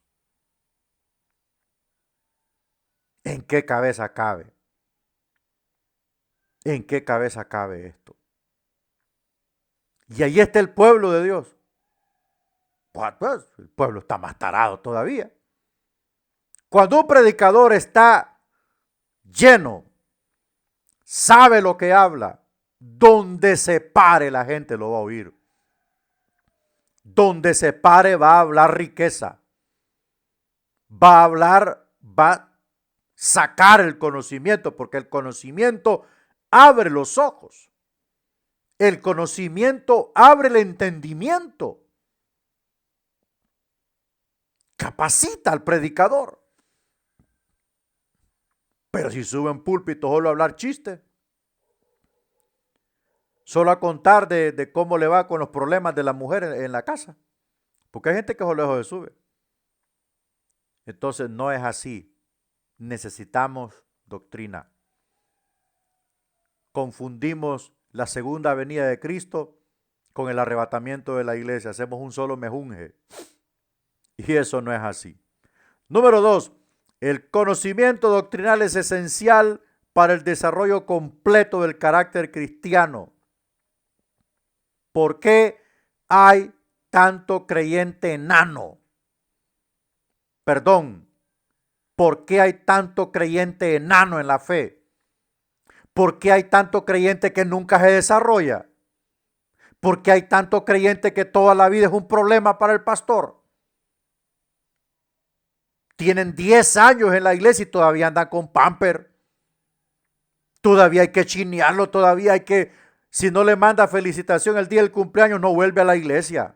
¿En qué cabeza cabe? ¿En qué cabeza cabe esto? Y ahí está el pueblo de Dios. Pues el pueblo está más tarado todavía. Cuando un predicador está lleno, sabe lo que habla, donde se pare la gente lo va a oír. Donde se pare va a hablar riqueza. Va a hablar, va a sacar el conocimiento, porque el conocimiento abre los ojos. El conocimiento abre el entendimiento. Capacita al predicador. Pero si sube en púlpito solo a hablar chistes, solo a contar de cómo le va con los problemas de la mujer en la casa, porque hay gente que solo se sube. Entonces no es así. Necesitamos doctrina. Confundimos la segunda venida de Cristo con el arrebatamiento de la iglesia. Hacemos un solo mejunje. Y eso no es así. Número 2. El conocimiento doctrinal es esencial para el desarrollo completo del carácter cristiano. ¿Por qué hay tanto creyente enano? Perdón, ¿por qué hay tanto creyente enano en la fe? ¿Por qué hay tanto creyente que nunca se desarrolla? ¿Por qué hay tanto creyente que toda la vida es un problema para el pastor? Tienen 10 años en la iglesia y todavía andan con pamper. Todavía hay que chinearlo, todavía hay que, si no le manda felicitación el día del cumpleaños, no vuelve a la iglesia.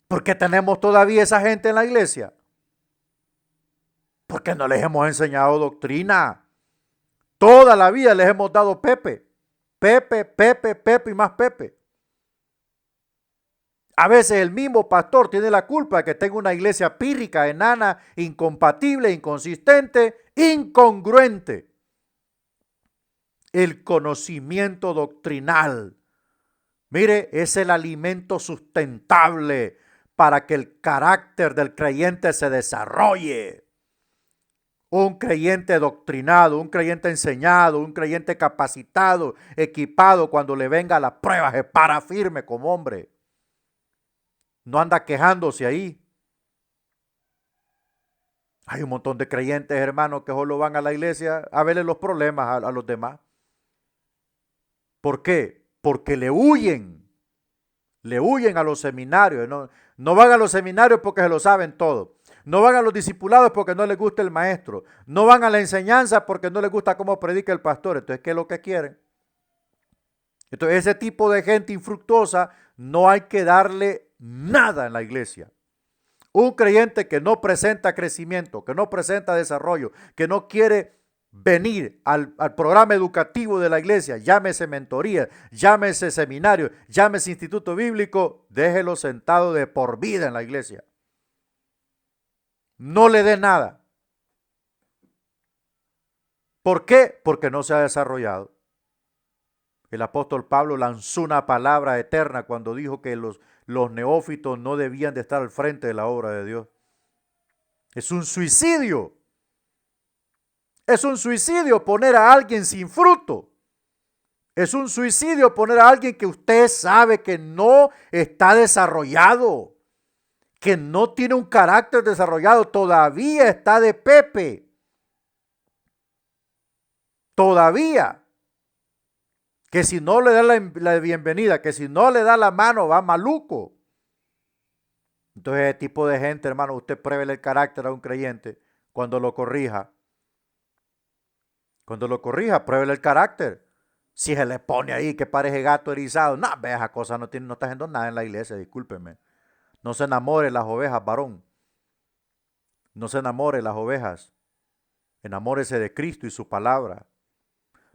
¿Por qué tenemos todavía esa gente en la iglesia? Porque no les hemos enseñado doctrina. Toda la vida les hemos dado Pepe. Pepe, Pepe, Pepe y más Pepe. A veces el mismo pastor tiene la culpa de que tenga una iglesia pírrica, enana, incompatible, inconsistente, incongruente. El conocimiento doctrinal, mire, es el alimento sustentable para que el carácter del creyente se desarrolle. Un creyente doctrinado, un creyente enseñado, un creyente capacitado, equipado, cuando le venga la prueba, se para firme como hombre. No anda quejándose ahí. Hay un montón de creyentes, hermanos, que solo van a la iglesia a verle los problemas a los demás. ¿Por qué? Porque le huyen a los seminarios. No van a los seminarios porque se lo saben todo. No van a los discipulados porque no les gusta el maestro. No van a la enseñanza porque no les gusta cómo predica el pastor. Entonces, ¿qué es lo que quieren? Entonces, ese tipo de gente infructuosa no hay que darle nada en la iglesia. Un creyente que no presenta crecimiento, que no presenta desarrollo, que no quiere venir al programa educativo de la iglesia, llámese mentoría, llámese seminario, llámese instituto bíblico, déjelo sentado de por vida en la iglesia. No le dé nada. ¿Por qué? Porque no se ha desarrollado. El apóstol Pablo lanzó una palabra eterna cuando dijo que los neófitos no debían de estar al frente de la obra de Dios. Es un suicidio. Es un suicidio poner a alguien sin fruto. Es un suicidio poner a alguien que usted sabe que no está desarrollado, que no tiene un carácter desarrollado, todavía está de pepe. Todavía. Que si no le da la bienvenida, que si no le da la mano, va maluco. Entonces, ese tipo de gente, hermano, usted pruébele el carácter a un creyente cuando lo corrija. Cuando lo corrija, pruébele el carácter. Si se le pone ahí que parece gato erizado, no, ve esa cosa, no está haciendo nada en la iglesia, discúlpeme. No se enamore las ovejas, varón. No se enamore las ovejas. Enamórese de Cristo y su palabra.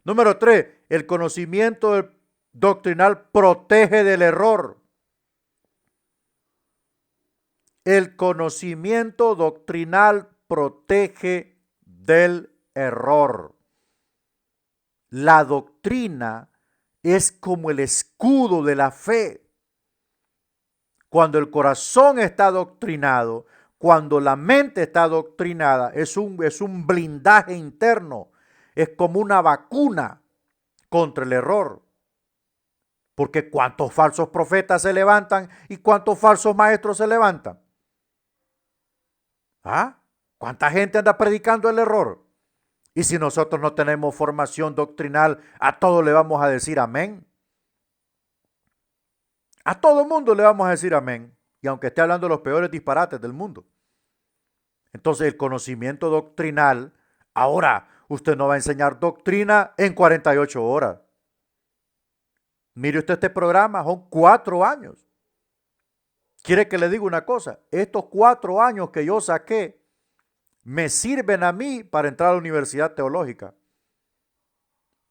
Número 3, el conocimiento doctrinal protege del error. El conocimiento doctrinal protege del error. La doctrina es como el escudo de la fe. Cuando el corazón está adoctrinado, cuando la mente está adoctrinada, es un blindaje interno. Es como una vacuna contra el error. Porque cuántos falsos profetas se levantan y cuántos falsos maestros se levantan. ¿Ah? ¿Cuánta gente anda predicando el error? Y si nosotros no tenemos formación doctrinal, a todos le vamos a decir amén. A todo mundo le vamos a decir amén. Y aunque esté hablando de los peores disparates del mundo. Entonces el conocimiento doctrinal, ahora usted no va a enseñar doctrina en 48 horas. Mire usted este programa, son 4 años. ¿Quiere que le diga una cosa? Estos 4 años que yo saqué me sirven a mí para entrar a la universidad teológica.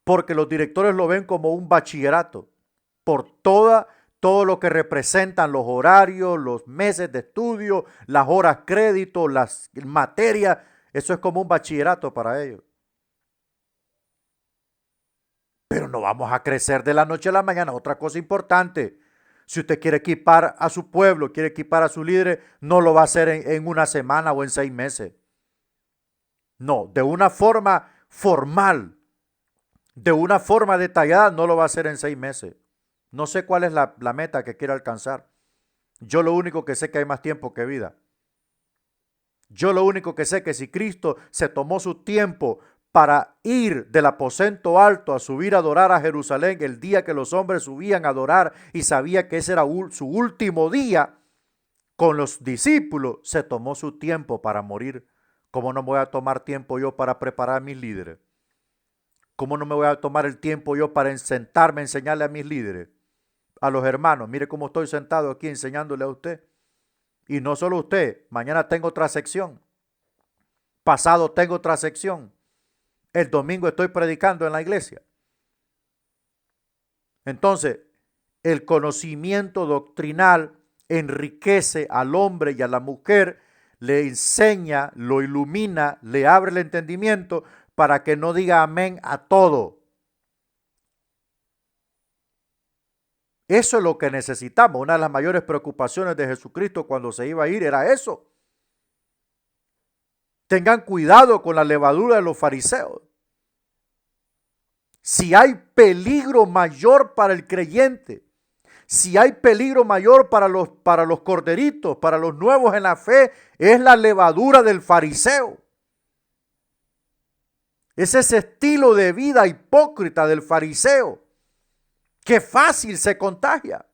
Porque los directores lo ven como un bachillerato. Por todo lo que representan los horarios, los meses de estudio, las horas crédito, las materias. Eso es como un bachillerato para ellos. Pero no vamos a crecer de la noche a la mañana. Otra cosa importante. Si usted quiere equipar a su pueblo, quiere equipar a sus líderes, no lo va a hacer en una semana o en 6 meses. No, de una forma formal, de una forma detallada, no lo va a hacer en 6 meses. No sé cuál es la meta que quiere alcanzar. Yo lo único que sé es que hay más tiempo que vida. Yo lo único que sé es que si Cristo se tomó su tiempo para ir del aposento alto a subir a adorar a Jerusalén el día que los hombres subían a adorar y sabía que ese era su último día con los discípulos, se tomó su tiempo para morir. ¿Cómo no me voy a tomar tiempo yo para preparar a mis líderes? ¿Cómo no me voy a tomar el tiempo yo para sentarme a enseñarle a mis líderes? A los hermanos, mire cómo estoy sentado aquí enseñándole a usted. Y no solo usted, mañana tengo otra sección. Pasado tengo otra sección. El domingo estoy predicando en la iglesia. Entonces, el conocimiento doctrinal enriquece al hombre y a la mujer, le enseña, lo ilumina, le abre el entendimiento para que no diga amén a todo. Eso es lo que necesitamos. Una de las mayores preocupaciones de Jesucristo cuando se iba a ir era eso. Tengan cuidado con la levadura de los fariseos. Si hay peligro mayor para el creyente, si hay peligro mayor para los corderitos, para los nuevos en la fe, es la levadura del fariseo. Es ese estilo de vida hipócrita del fariseo que fácil se contagia.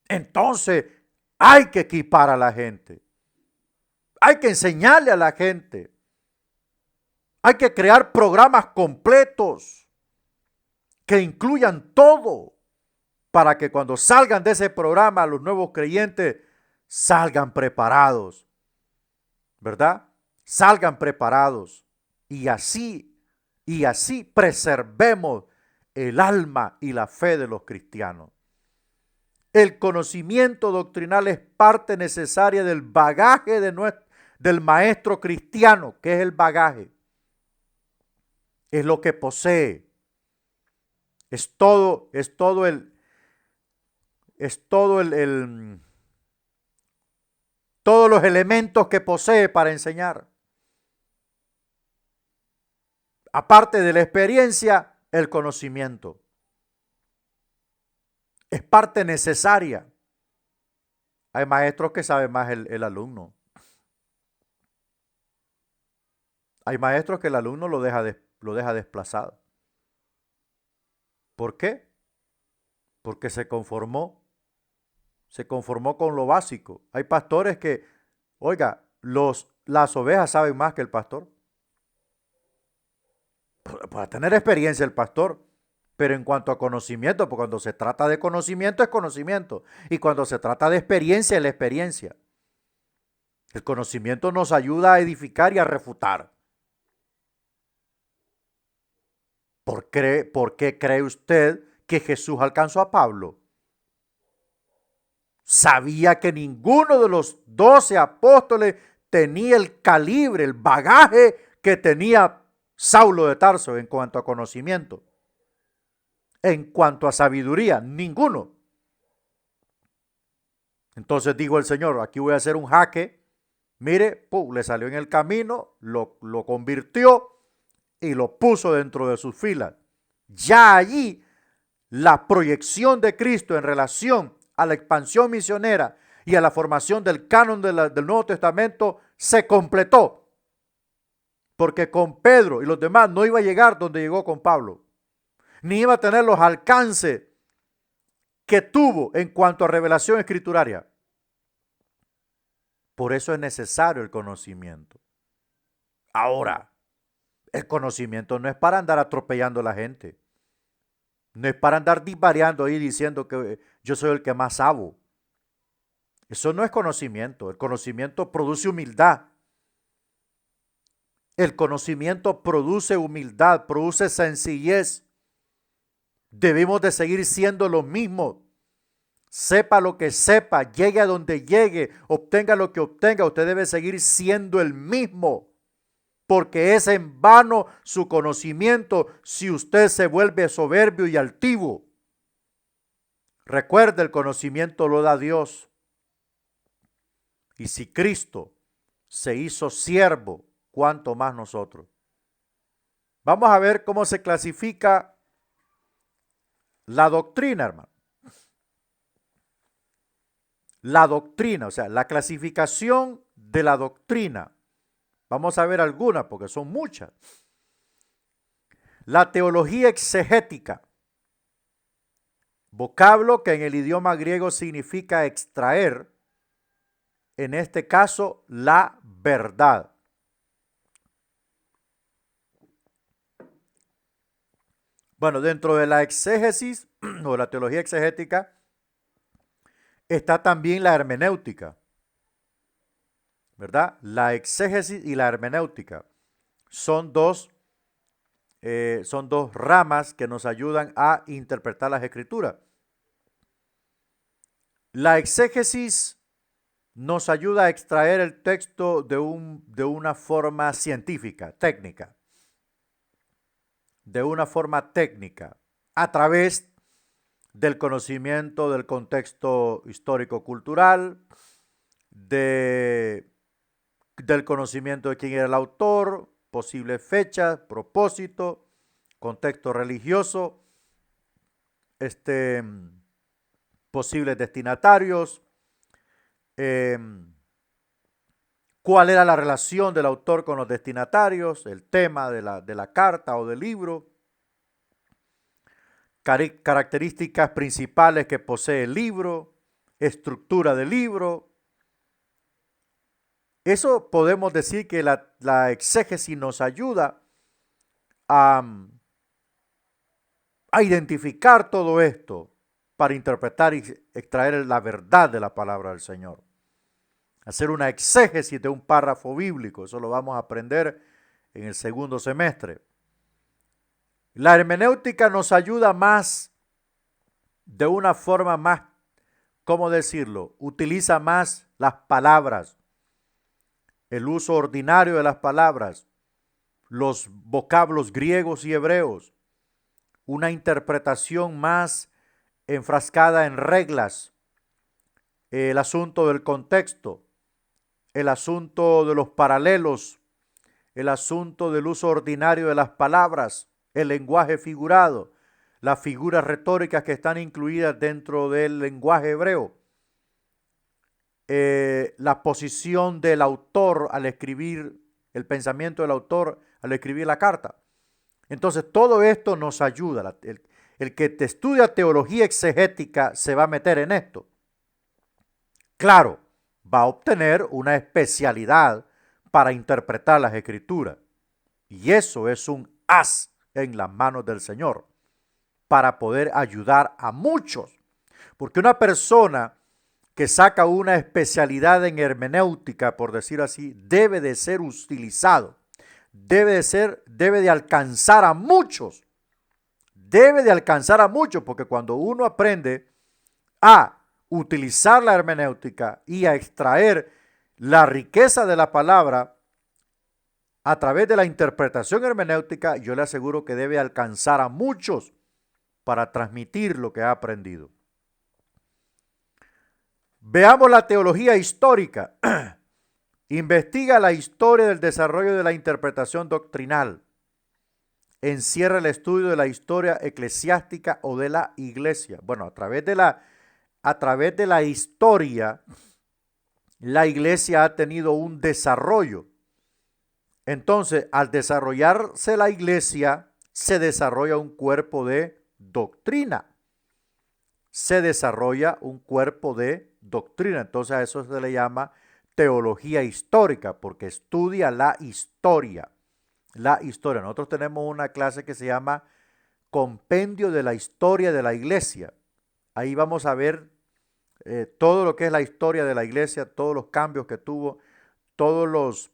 Entonces hay que equipar a la gente. Hay que enseñarle a la gente. Hay que crear programas completos que incluyan todo para que cuando salgan de ese programa los nuevos creyentes salgan preparados, ¿verdad? Salgan preparados y así preservemos el alma y la fe de los cristianos. El conocimiento doctrinal es parte necesaria del bagaje del maestro cristiano. ¿Qué es el bagaje? Es lo que posee. Todos los elementos que posee para enseñar. Aparte de la experiencia, el conocimiento. Es parte necesaria. Hay maestros que saben más el alumno. Hay maestros que el alumno lo deja desplazado. ¿Por qué? Porque se conformó con lo básico. Hay pastores que, oiga, las ovejas saben más que el pastor. Para tener experiencia el pastor, pero en cuanto a conocimiento, porque cuando se trata de conocimiento es conocimiento, y cuando se trata de experiencia es la experiencia. El conocimiento nos ayuda a edificar y a refutar. ¿Por qué cree usted que Jesús alcanzó a Pablo? Sabía que ninguno de los 12 apóstoles tenía el calibre, el bagaje que tenía Saulo de Tarso en cuanto a conocimiento. En cuanto a sabiduría, ninguno. Entonces dijo el Señor, aquí voy a hacer un jaque. Mire, le salió en el camino, lo convirtió y lo puso dentro de sus filas. Ya allí la proyección de Cristo en relación a la expansión misionera y a la formación del canon del Nuevo Testamento se completó. Porque con Pedro y los demás no iba a llegar donde llegó con Pablo. Ni iba a tener los alcances que tuvo en cuanto a revelación escrituraria. Por eso es necesario el conocimiento. Ahora, el conocimiento no es para andar atropellando a la gente. No es para andar divariando ahí diciendo que yo soy el que más sabo. Eso no es conocimiento. El conocimiento produce humildad. El conocimiento produce humildad, produce sencillez. Debemos de seguir siendo los mismos. Sepa lo que sepa, llegue a donde llegue, obtenga lo que obtenga, usted debe seguir siendo el mismo. Porque es en vano su conocimiento si usted se vuelve soberbio y altivo. Recuerde, el conocimiento lo da Dios. Y si Cristo se hizo siervo, ¿cuánto más nosotros? Vamos a ver cómo se clasifica la doctrina, hermano. La doctrina, o sea, la clasificación de la doctrina. Vamos a ver algunas porque son muchas. La teología exegética, vocablo que en el idioma griego significa extraer, en este caso, la verdad. Bueno, dentro de la exégesis o la teología exegética está también la hermenéutica, ¿verdad? La exégesis y la hermenéutica son dos ramas que nos ayudan a interpretar las escrituras. La exégesis nos ayuda a extraer el texto de una forma científica, técnica. De una forma técnica, a través del conocimiento del contexto histórico-cultural, del conocimiento de quién era el autor, posibles fechas, propósito, contexto religioso, posibles destinatarios, cuál era la relación del autor con los destinatarios, el tema de la carta o del libro, características principales que posee el libro, estructura del libro, Eso podemos decir que la exégesis nos ayuda a, a identificar todo esto para interpretar y extraer la verdad de la palabra del Señor. Hacer una exégesis de un párrafo bíblico, eso lo vamos a aprender en el segundo semestre. La hermenéutica nos ayuda más, de una forma más, ¿cómo decirlo? Utiliza más las palabras, el uso ordinario de las palabras, los vocablos griegos y hebreos, una interpretación más enfrascada en reglas, el asunto del contexto, el asunto de los paralelos, el asunto del uso ordinario de las palabras, el lenguaje figurado, las figuras retóricas que están incluidas dentro del lenguaje hebreo, la posición del autor al escribir, el pensamiento del autor al escribir la carta. Entonces todo esto nos ayuda. El que te estudia teología exegética se va a meter en esto. Claro, va a obtener una especialidad para interpretar las escrituras. Y eso es un as en las manos del Señor para poder ayudar a muchos. Porque una persona que saca una especialidad en hermenéutica, por decir así, debe de ser utilizado, debe de alcanzar a muchos, porque cuando uno aprende a utilizar la hermenéutica y a extraer la riqueza de la palabra a través de la interpretación hermenéutica, yo le aseguro que debe alcanzar a muchos para transmitir lo que ha aprendido. Veamos la teología histórica. Investiga la historia del desarrollo de la interpretación doctrinal. Encierra el estudio de la historia eclesiástica o de la iglesia. Bueno, a través de la historia, la iglesia ha tenido un desarrollo. Entonces, al desarrollarse la iglesia, se desarrolla un cuerpo de doctrina. Entonces a eso se le llama teología histórica, porque estudia la historia. Nosotros tenemos una clase que se llama Compendio de la Historia de la Iglesia. Ahí vamos a ver todo lo que es la historia de la iglesia, todos los cambios que tuvo, todos los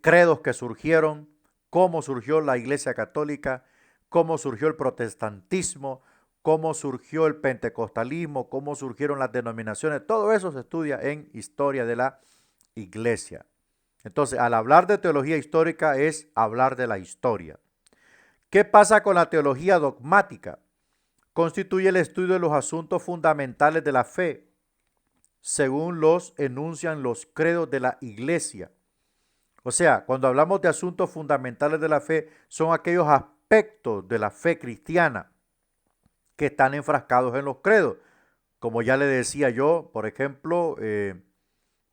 credos que surgieron, cómo surgió la iglesia católica, cómo surgió el protestantismo, cómo surgió el pentecostalismo, cómo surgieron las denominaciones. Todo eso se estudia en historia de la iglesia. Entonces, al hablar de teología histórica es hablar de la historia. ¿Qué pasa con la teología dogmática? Constituye el estudio de los asuntos fundamentales de la fe, según los enuncian los credos de la iglesia. O sea, cuando hablamos de asuntos fundamentales de la fe, son aquellos aspectos de la fe cristiana que están enfrascados en los credos. Como ya le decía yo, por ejemplo,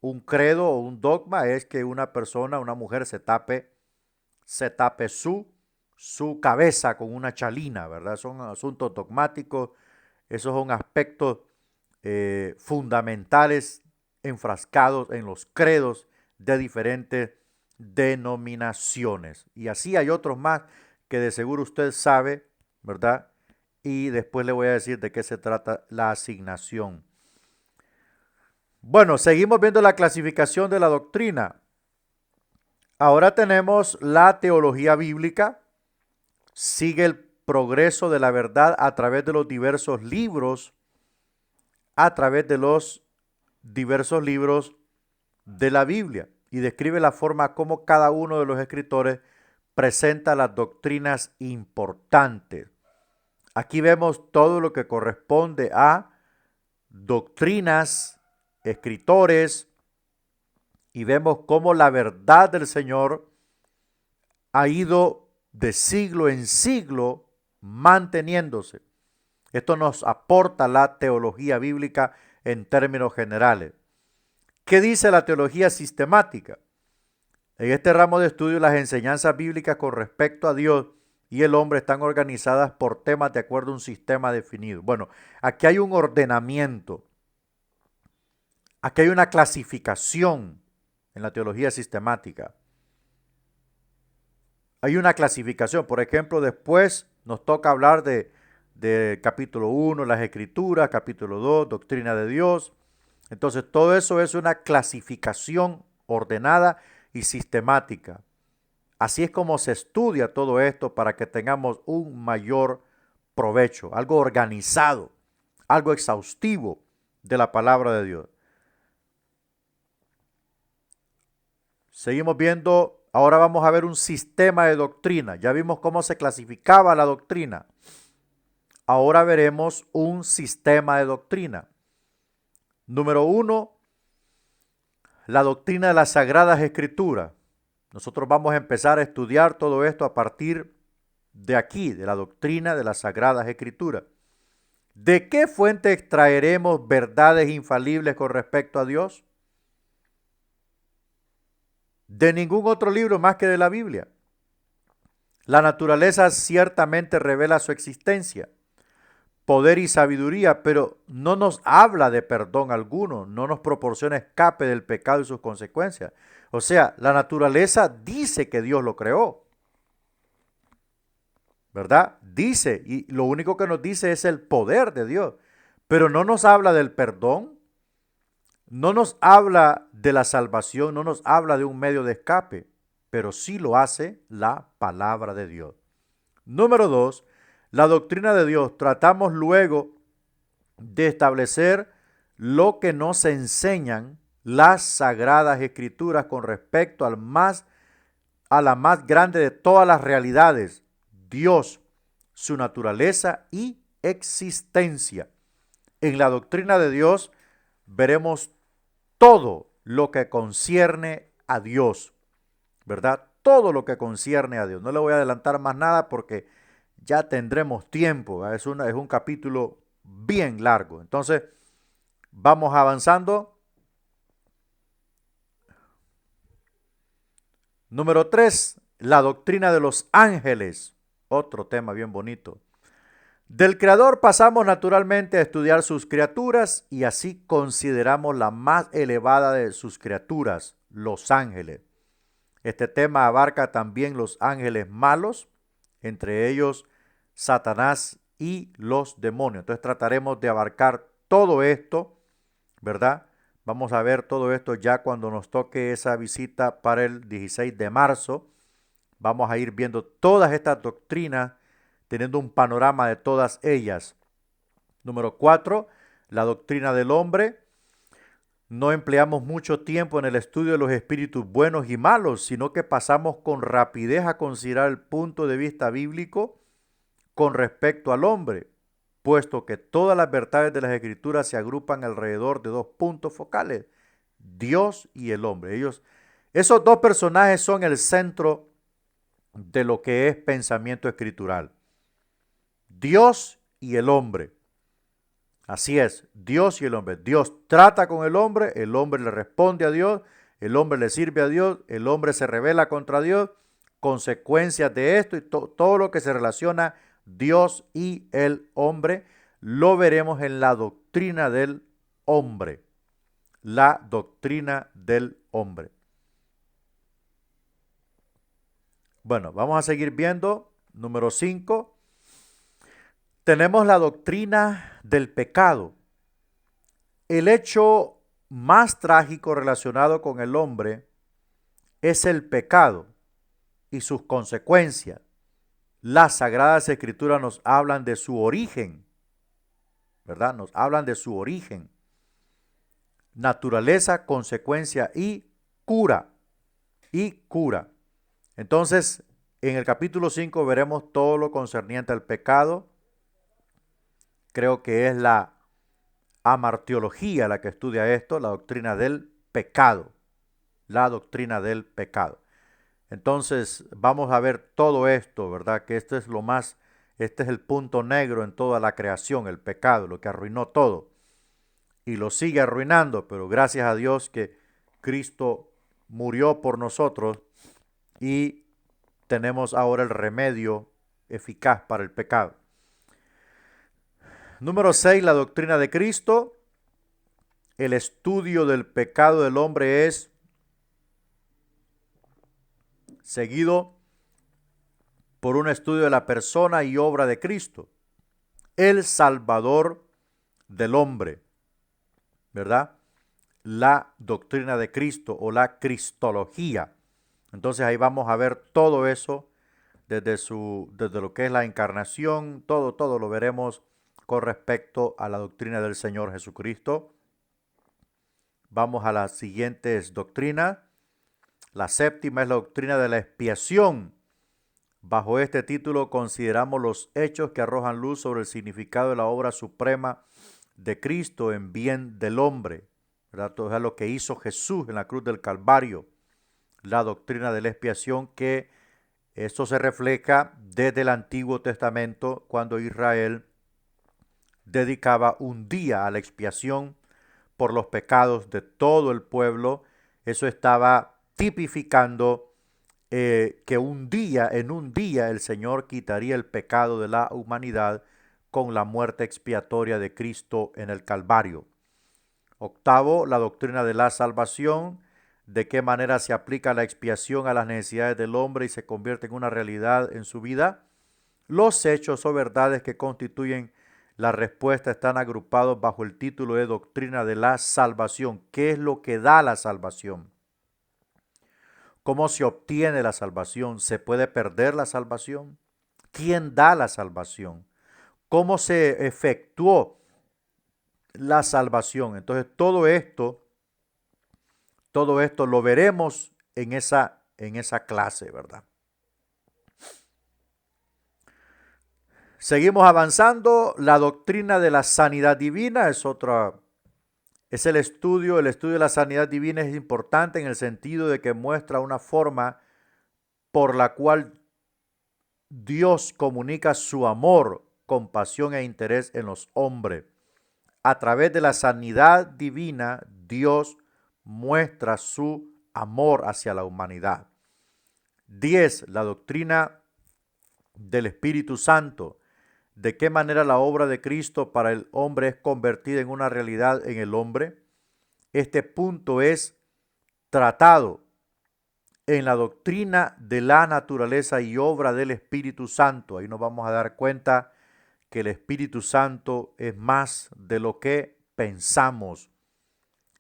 un credo o un dogma es que una persona, una mujer se tape su cabeza con una chalina, ¿verdad? Son asuntos dogmáticos, esos son aspectos fundamentales enfrascados en los credos de diferentes denominaciones. Y así hay otros más que de seguro usted sabe, ¿verdad? Y después le voy a decir de qué se trata la asignación. Bueno, seguimos viendo la clasificación de la doctrina. Ahora tenemos la teología bíblica. Sigue el progreso de la verdad a través de los diversos libros, de la Biblia, y describe la forma como cada uno de los escritores presenta las doctrinas importantes. Aquí vemos todo lo que corresponde a doctrinas, escritores, y vemos cómo la verdad del Señor ha ido de siglo en siglo manteniéndose. Esto nos aporta la teología bíblica en términos generales. ¿Qué dice la teología sistemática? En este ramo de estudio, las enseñanzas bíblicas con respecto a Dios y el hombre están organizadas por temas de acuerdo a un sistema definido. Bueno, aquí hay un ordenamiento, aquí hay una clasificación en la teología sistemática. Hay una clasificación, por ejemplo, después nos toca hablar de capítulo 1, las escrituras, capítulo 2, doctrina de Dios. Entonces, todo eso es una clasificación ordenada y sistemática. Así es como se estudia todo esto para que tengamos un mayor provecho, algo organizado, algo exhaustivo de la palabra de Dios. Seguimos viendo, ahora vamos a ver un sistema de doctrina. Ya vimos cómo se clasificaba la doctrina. Ahora veremos un sistema de doctrina. Número 1, la doctrina de las Sagradas Escrituras. Nosotros vamos a empezar a estudiar todo esto a partir de aquí, de la doctrina de las Sagradas Escrituras. ¿De qué fuente extraeremos verdades infalibles con respecto a Dios? De ningún otro libro más que de la Biblia. La naturaleza ciertamente revela su existencia, poder y sabiduría, pero no nos habla de perdón alguno, no nos proporciona escape del pecado y sus consecuencias. O sea, la naturaleza dice que Dios lo creó, ¿verdad? Dice, y lo único que nos dice es el poder de Dios, pero no nos habla del perdón, no nos habla de la salvación, no nos habla de un medio de escape, pero sí lo hace la palabra de Dios. Número 2, la doctrina de Dios. Tratamos luego de establecer lo que nos enseñan las sagradas escrituras con respecto a la más grande de todas las realidades, Dios, su naturaleza y existencia. En la doctrina de Dios veremos todo lo que concierne a Dios, ¿verdad? Todo lo que concierne a Dios. No le voy a adelantar más nada porque ya tendremos tiempo, ¿verdad? Es un capítulo bien largo. Entonces, vamos avanzando. Número 3, la doctrina de los ángeles. Otro tema bien bonito. Del Creador pasamos naturalmente a estudiar sus criaturas y así consideramos la más elevada de sus criaturas, los ángeles. Este tema abarca también los ángeles malos, entre ellos Satanás y los demonios. Entonces trataremos de abarcar todo esto, ¿verdad? Vamos a ver todo esto ya cuando nos toque esa visita para el 16 de marzo. Vamos a ir viendo todas estas doctrinas, teniendo un panorama de todas ellas. Número 4, la doctrina del hombre. No empleamos mucho tiempo en el estudio de los espíritus buenos y malos, sino que pasamos con rapidez a considerar el punto de vista bíblico con respecto al hombre, puesto que todas las verdades de las Escrituras se agrupan alrededor de dos puntos focales, Dios y el hombre. Esos dos personajes son el centro de lo que es pensamiento escritural. Dios y el hombre. Así es, Dios y el hombre. Dios trata con el hombre le responde a Dios, el hombre le sirve a Dios, el hombre se rebela contra Dios. Consecuencias de esto y todo lo que se relaciona Dios y el hombre, lo veremos en la doctrina del hombre. La doctrina del hombre. Bueno, vamos a seguir viendo. Número 5. Tenemos la doctrina del pecado. El hecho más trágico relacionado con el hombre es el pecado y sus consecuencias. Las Sagradas Escrituras nos hablan de su origen, ¿verdad? Nos hablan de su origen, naturaleza, consecuencia y cura. Y cura. Entonces, en el capítulo 5 veremos todo lo concerniente al pecado. Creo que es la amartiología la que estudia esto, la doctrina del pecado. La doctrina del pecado. Entonces vamos a ver todo esto, ¿verdad? Que este es el punto negro en toda la creación, el pecado, lo que arruinó todo. Y lo sigue arruinando, pero gracias a Dios que Cristo murió por nosotros y tenemos ahora el remedio eficaz para el pecado. Número 6, la doctrina de Cristo. El estudio del pecado del hombre es seguido por un estudio de la persona y obra de Cristo, el Salvador del hombre, ¿verdad? La doctrina de Cristo o la cristología. Entonces ahí vamos a ver todo eso desde lo que es la encarnación, todo lo veremos con respecto a la doctrina del Señor Jesucristo. Vamos a las siguientes doctrinas. La séptima es la doctrina de la expiación. Bajo este título consideramos los hechos que arrojan luz sobre el significado de la obra suprema de Cristo en bien del hombre, ¿verdad? Todo es lo que hizo Jesús en la cruz del Calvario. La doctrina de la expiación, que esto se refleja desde el Antiguo Testamento, cuando Israel dedicaba un día a la expiación por los pecados de todo el pueblo. Eso estaba tipificando que en un día el Señor quitaría el pecado de la humanidad con la muerte expiatoria de Cristo en el Calvario. Octavo, la doctrina de la salvación, de qué manera se aplica la expiación a las necesidades del hombre y se convierte en una realidad en su vida. Los hechos o verdades que constituyen la respuesta están agrupados bajo el título de doctrina de la salvación. ¿Qué es lo que da la salvación? ¿Cómo se obtiene la salvación? ¿Se puede perder la salvación? ¿Quién da la salvación? ¿Cómo se efectuó la salvación? Entonces todo esto lo veremos en esa clase, ¿verdad? Seguimos avanzando. La doctrina de la sanidad divina es el estudio de la sanidad divina es importante en el sentido de que muestra una forma por la cual Dios comunica su amor, compasión e interés en los hombres. A través de la sanidad divina, Dios muestra su amor hacia la humanidad. 10. La doctrina del Espíritu Santo. De qué manera la obra de Cristo para el hombre es convertida en una realidad en el hombre. Este punto es tratado en la doctrina de la naturaleza y obra del Espíritu Santo. Ahí nos vamos a dar cuenta que el Espíritu Santo es más de lo que pensamos,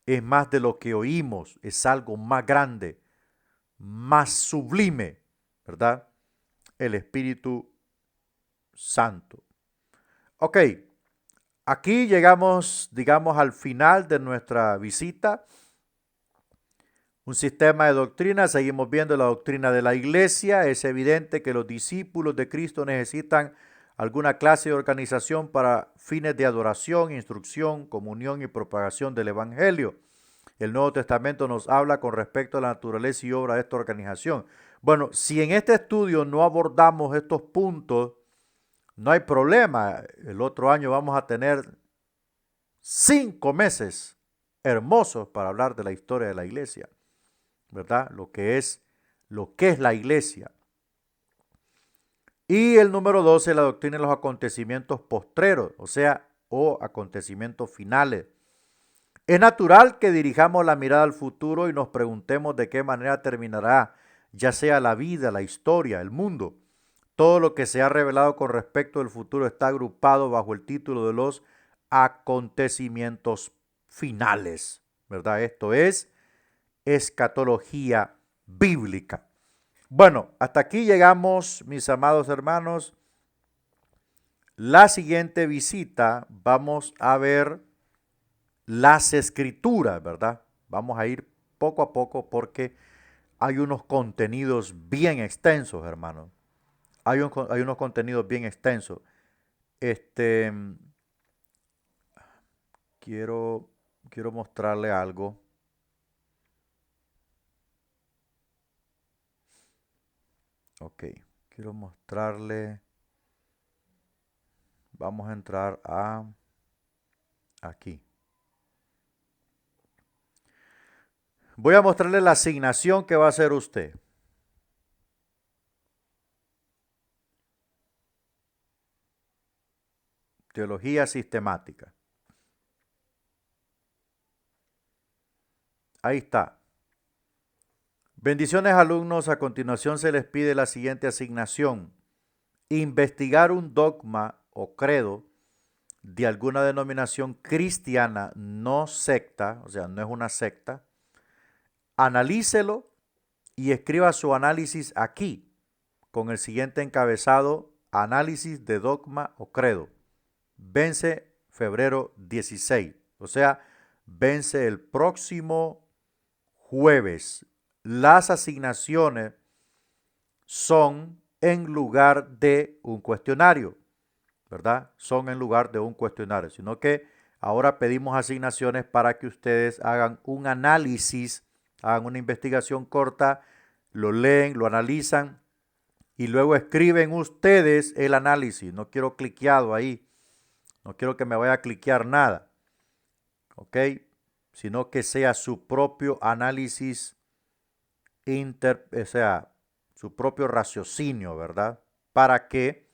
es más de lo que oímos, es algo más grande, más sublime, ¿verdad? El Espíritu Santo. Ok, aquí llegamos, digamos, al final de nuestra visita. Un sistema de doctrina, seguimos viendo la doctrina de la iglesia. Es evidente que los discípulos de Cristo necesitan alguna clase de organización para fines de adoración, instrucción, comunión y propagación del Evangelio. El Nuevo Testamento nos habla con respecto a la naturaleza y obra de esta organización. Bueno, si en este estudio no abordamos estos puntos, no hay problema. El otro año vamos a tener 5 meses hermosos para hablar de la historia de la iglesia, ¿verdad? Lo que es la iglesia. Y el número 12, la doctrina de los acontecimientos postreros, o acontecimientos finales. Es natural que dirijamos la mirada al futuro y nos preguntemos de qué manera terminará, ya sea la vida, la historia, el mundo. Todo lo que se ha revelado con respecto al futuro está agrupado bajo el título de los acontecimientos finales, ¿verdad? Esto es escatología bíblica. Bueno, hasta aquí llegamos, mis amados hermanos. La siguiente visita vamos a ver las escrituras, ¿verdad? Vamos a ir poco a poco porque hay unos contenidos bien extensos, hermanos. Hay unos contenidos bien extensos. Este, quiero, quiero mostrarle algo. Ok, quiero mostrarle. Vamos a entrar a aquí. Voy a mostrarle la asignación que va a hacer usted. Teología sistemática. Ahí está. Bendiciones alumnos, a continuación se les pide la siguiente asignación. Investigar un dogma o credo de alguna denominación cristiana no secta, o sea, no es una secta. Analícelo y escriba su análisis aquí con el siguiente encabezado: análisis de dogma o credo. Vence febrero 16, o sea, vence el próximo jueves. Las asignaciones son en lugar de un cuestionario, ¿verdad? Son en lugar de un cuestionario, sino que ahora pedimos asignaciones para que ustedes hagan un análisis, hagan una investigación corta, lo leen, lo analizan y luego escriben ustedes el análisis. No quiero cliqueado ahí, no quiero que me vaya a cliquear nada, ¿ok? Sino que sea su propio análisis, o sea, su propio raciocinio, ¿verdad? ¿Para qué?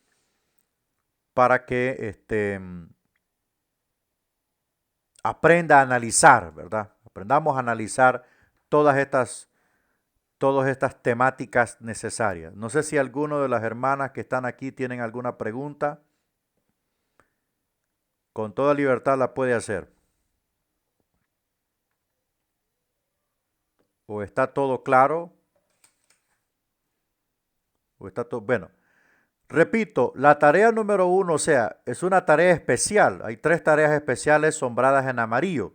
Para que aprenda a analizar, ¿verdad? Aprendamos a analizar todas estas, todas estas temáticas necesarias. No sé si alguno de las hermanas que están aquí tienen alguna pregunta. Con toda libertad la puede hacer. ¿O está todo claro? ¿O está todo? Bueno, repito, la tarea número 1, o sea, es una tarea especial. Hay 3 tareas especiales sombradas en amarillo.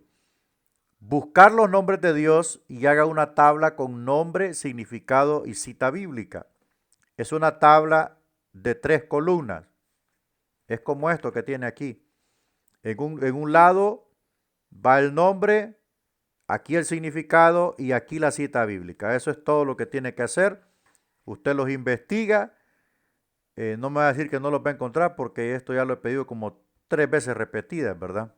Buscar los nombres de Dios y haga una tabla con nombre, significado y cita bíblica. Es una tabla de 3 columnas. Es como esto que tiene aquí. En un lado va el nombre, aquí el significado y aquí la cita bíblica. Eso es todo lo que tiene que hacer. Usted los investiga. No me va a decir que no los va a encontrar porque esto ya lo he pedido como 3 veces repetidas, ¿verdad?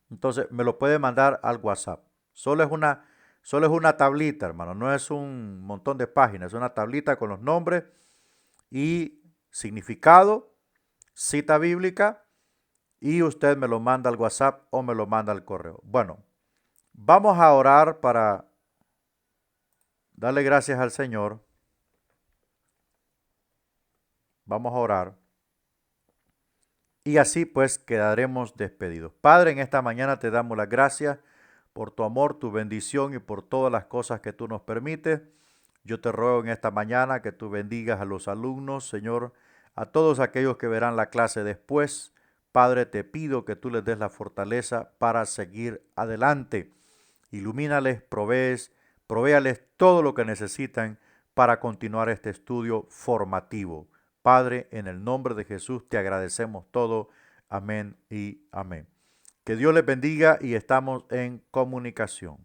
Entonces me lo puede mandar al WhatsApp. Solo es una tablita, hermano. No es un montón de páginas. Es una tablita con los nombres y significado, cita bíblica, y usted me lo manda al WhatsApp o me lo manda al correo. Bueno, vamos a orar para darle gracias al Señor. Vamos a orar. Y así pues quedaremos despedidos. Padre, en esta mañana te damos las gracias por tu amor, tu bendición y por todas las cosas que tú nos permites. Yo te ruego en esta mañana que tú bendigas a los alumnos, Señor, a todos aquellos que verán la clase después. Padre, te pido que tú les des la fortaleza para seguir adelante. Ilumínales, provéales todo lo que necesitan para continuar este estudio formativo. Padre, en el nombre de Jesús te agradecemos todo. Amén y amén. Que Dios les bendiga y estamos en comunicación.